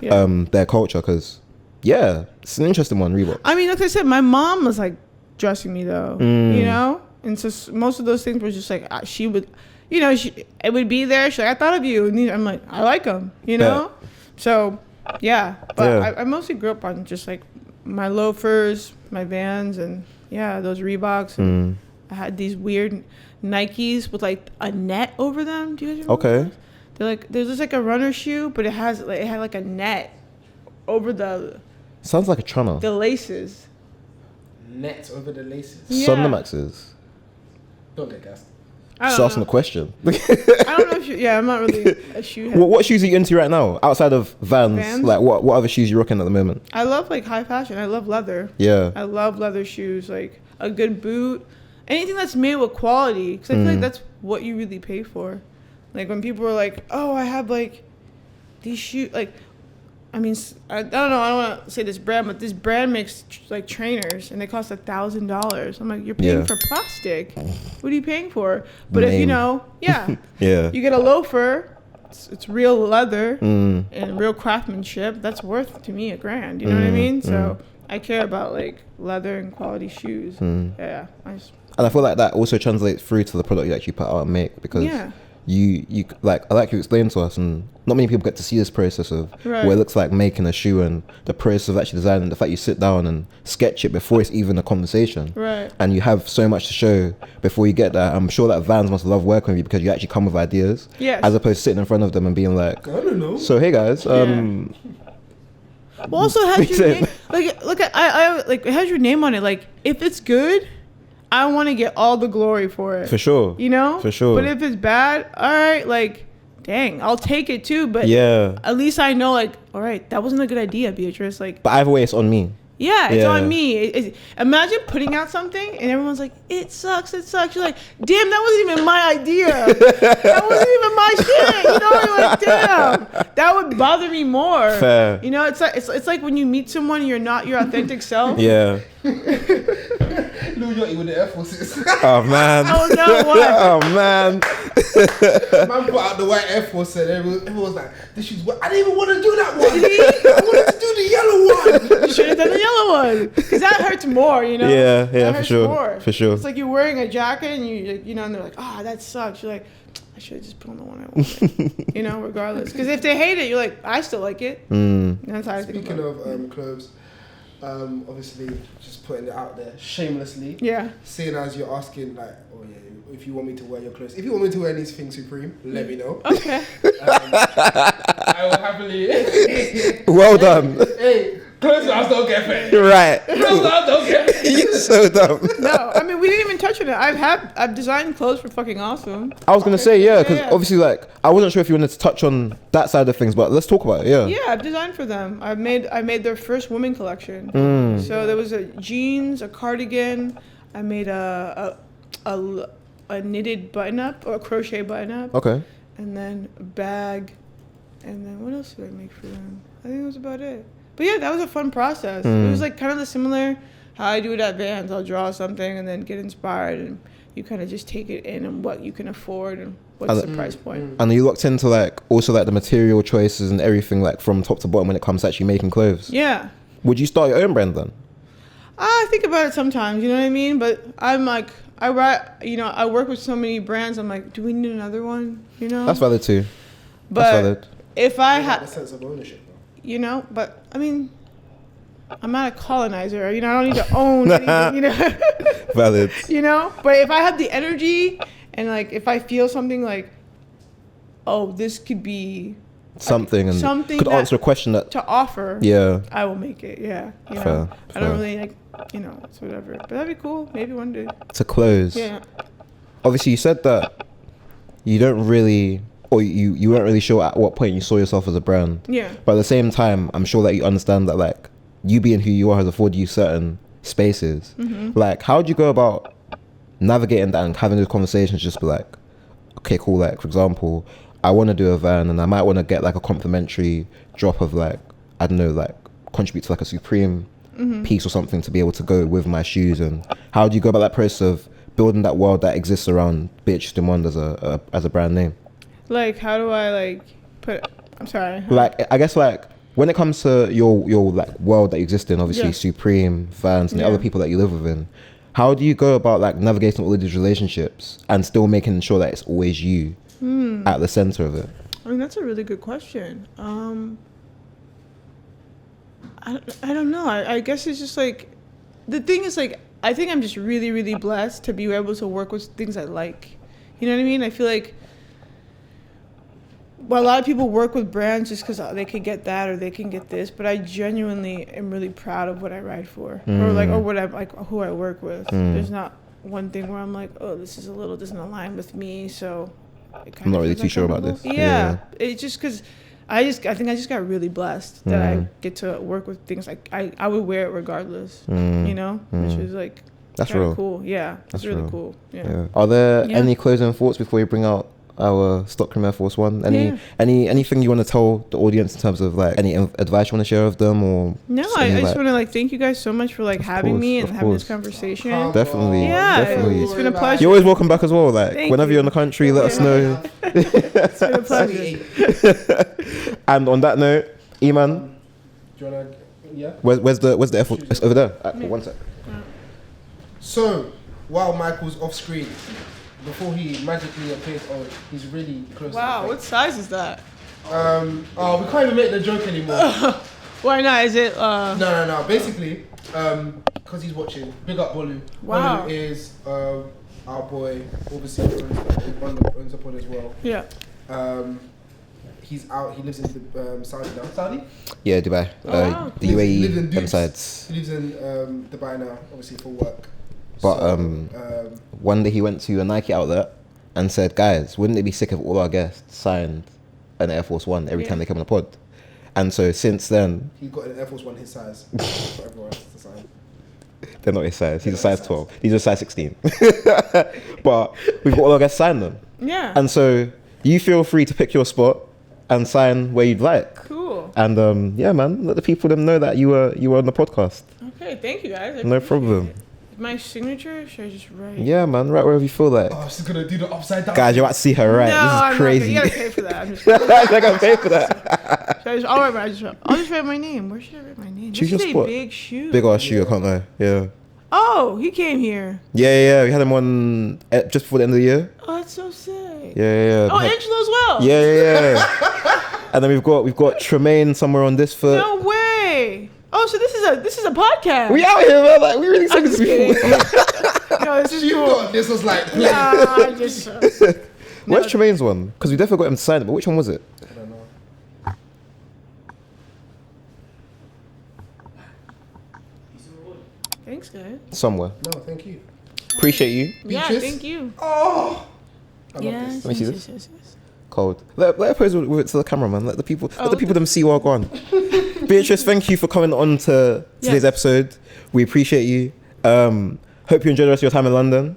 their culture. Because it's an interesting one, Reebok. I mean, like I said, my mom was like dressing me though, you know, and so most of those things were just like she would, it would be there. She's like, I thought of you, and I'm like, I like them, so. Yeah, but I mostly grew up on just like my loafers, my Vans, and those Reeboks. And I had these weird Nikes with like a net over them. Do you guys remember? Okay. Those? They're like there's just like a runner shoe, but it had like a net over the Sounds like a trunner. The laces. Net over the laces. Yeah. Sonamaxes. Don't get gassed. I Just don't asking know. the question. I don't know if I'm not really a shoe head. What shoes are you into right now? Outside of Vans, Vans? like what other shoes you rocking at the moment? I love like high fashion. I love leather. Yeah. I love leather shoes, like a good boot, anything that's made with quality. Because I feel like that's what you really pay for. Like when people are like, "Oh, I have like these shoes," like, I mean, I don't know. I don't want to say this brand, but this brand makes like trainers, and they cost $1,000. I'm like, you're paying for plastic. What are you paying for? But if you know, yeah, you get a loafer. It's real leather and real craftsmanship. That's worth to me $1,000. You know what I mean? So I care about like leather and quality shoes. Yeah, And I feel like that also translates through to the product you actually put out and make, because you like, I like you explained to us, and not many people get to see this process of what it looks like making a shoe and the process of actually designing, the fact you sit down and sketch it before it's even a conversation, and you have so much to show before you get there. I'm sure that Vans must love working with you because you actually come with ideas, as opposed to sitting in front of them and being like, I don't know, so hey guys, well, also it has your name, like, look at I like, it has your name on it. Like, if it's good, I want to get all the glory for it. For sure. You know? For sure. But if it's bad, all right, like, dang, I'll take it too. But at least I know, like, all right, that wasn't a good idea, Beatrice. Like, but either way, it's on me. Yeah, it's on me. Imagine putting out something and everyone's like, it sucks. You're like, damn, that wasn't even my idea. That wasn't even my shit. You know, you're like, damn, that would bother me more. Fair. You know, it's like when you meet someone and you're not your authentic self. Yeah. Lou Yachty with the Air Forces. Oh man. Oh no, what? Oh man. Man put out the white Air Force and everyone was like, this shoe's what? I didn't even want to do that one. I wanted to do the yellow one. You should have done the yellow one. Because that hurts more, you know? Yeah, that for sure. More. For sure. It's like you're wearing a jacket and you know, and they're like, oh, that sucks. You're like, I should have just put on the one I wanted. You know, regardless. Because if they hate it, you're like, I still like it. That's how I think Speaking about it. of clothes, obviously just putting it out there shamelessly. Yeah. Seeing as you're asking, like, oh yeah, if you want me to wear your clothes, if you want me to wear anything Supreme, let me know. Okay. I will happily. Well done. Hey, clothes I don't get fed. Right. Clothes I don't get fed. You're so dumb. No, I mean, we didn't even touch on it. I've designed clothes for fucking awesome. I was gonna say because Yeah. obviously, like, I wasn't sure if you wanted to touch on that side of things, but let's talk about it. Yeah, I've designed for them. I made their first women collection. So there was a jeans, a cardigan. I made a knitted button up or a crochet button up. Okay. And then a bag. And then what else did I make for them? I think that was about it. But yeah, that was a fun process. It was like kind of the similar how I do it at Vans. I'll draw something and then get inspired, and you kind of just take it in and what you can afford and what's the price point. And are you locked into like also like the material choices and everything, like from top to bottom when it comes to actually making clothes? Yeah. Would you start your own brand then? I think about it sometimes, you know what I mean? But I'm like, I work with so many brands. I'm like, do we need another one? You know? That's valid too. But that's valid. if I Had a had, sense of ownership, though. you know, but I mean, I'm not a colonizer. You know, I don't need to own anything. You know. Valid. You know, but if I have the energy and like if I feel something like, oh, this could be something and something could answer a question that to offer. Yeah. I will make it. Yeah. You know, Fair. I don't really like, you know, it's whatever. But that'd be cool. Maybe one day. To close. Yeah. Obviously, you said that you don't really, or you weren't really sure at what point you saw yourself as a brand. Yeah. But at the same time, I'm sure that you understand that like you being who you are has afforded you certain spaces. Like, how do you go about navigating that and having those conversations? Just be like, okay, cool. Like, for example, I want to do a van and I might want to get like a complimentary drop of like, I don't know, like contribute to like a Supreme piece or something to be able to go with my shoes. And how do you go about that process of building that world that exists around Beatrice Domond as a brand name? Like, how do I like put? I'm sorry. Like, I guess like when it comes to your like world that you exist in, obviously Supreme, Vans, and the other people that you live within, how do you go about like navigating all of these relationships and still making sure that it's always you at the center of it? I mean, that's a really good question. I don't know. I guess it's just like, the thing is like, I think I'm just really, really blessed to be able to work with things I like. You know what I mean? I feel like Well, a lot of people work with brands just because they can get that or they can get this, but I genuinely am really proud of what I ride for, or what I like, who I work with. There's not one thing where I'm like, oh, this is a little doesn't align with me, so I'm not really too sure about this. Yeah, it's just because I think I just got really blessed that I get to work with things like I would wear it regardless, you know, which is like that's real cool. Yeah, that's really real. Cool. Yeah. Are there any closing thoughts before we bring out our Stockroom Air Force One? Anything you want to tell the audience in terms of like any advice you want to share with them, or I just want to like thank you guys so much for like having me and having this conversation. Definitely. It's been a pleasure. You're always welcome back as well. Like whenever you're in the country, let us know. It's been a pleasure. And on that note, Eman, do you wanna? Yeah. Where's the Air Force? It's over there. One sec. So while Michael's off screen, before he magically appears, he's really close. Wow, what size is that? We can't even make the joke anymore. Why not? Is it? No. Basically, because he's watching. Big up Bolu. Wow. Bolu is our boy. Obviously, owns the pod as well. Yeah. He's out. He lives in Saudi now. Saudi? Yeah, Dubai. Wow. The UAE, them sides. He lives in Dubai now, obviously for work. But one day he went to a Nike outlet and said, guys, wouldn't it be sick if all our guests signed an Air Force One every time they come on the pod? And so since then... He's got an Air Force One his size for everyone else to sign. They're not his size. He's a size 12. He's a size 16. But we've got all our guests sign them. Yeah. And so you feel free to pick your spot and sign where you'd like. Cool. And yeah, man, let the people them know that you were on the podcast. Okay, thank you guys. No problem. It. My signature? Should I just write? Yeah, man, right wherever you feel like. Oh, she's gonna do the upside down. Guys, you're about to see her right. No, this is crazy. You gotta pay for that. I'm just I gotta pay for that. I'll just write my name. Where should I write my name? Choose your this is spot. A big shoe. Big ass shoe, I can't lie. Yeah. Oh, he came here. Yeah. We had him on just before the end of the year. Oh, that's so sick. Yeah. Oh, Angelo as well. Yeah. And then we've got Tremaine somewhere on this foot. No way. Oh, so this is a podcast. We out here, man. Like we really said this before. No, this is cool. This was like. Nah, I just. Where's Tremaine's one? Because we definitely got him to sign it, but which one was it? I don't know. Thanks, guys. Somewhere. No, thank you. Appreciate you. Yeah, Beatrice? thank you. Oh. I love Yes. this. Let me see this. Yes. Cold. Let her pose with it to the camera, man. Let the people them see what go on. Beatrice, thank you for coming on to today's episode. We appreciate you. Hope you enjoy the rest of your time in London.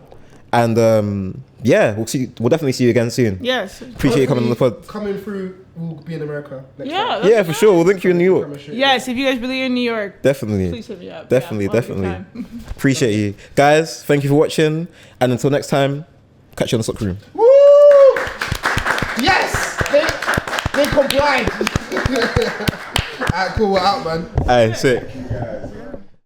And we'll definitely see you again soon. Yes. Appreciate you coming on the pod. Coming through, we'll be in America next time. Yeah. Yeah, for sure. We'll link you in New York. Yes, if you guys really are in New York, Definitely. please hit me up. Definitely. Yeah, all the time. Appreciate you. Guys, thank you for watching. And until next time, catch you on the Stockroom. Woo! Yes! They complied. Alright, cool, we're out, man. Aye, sick.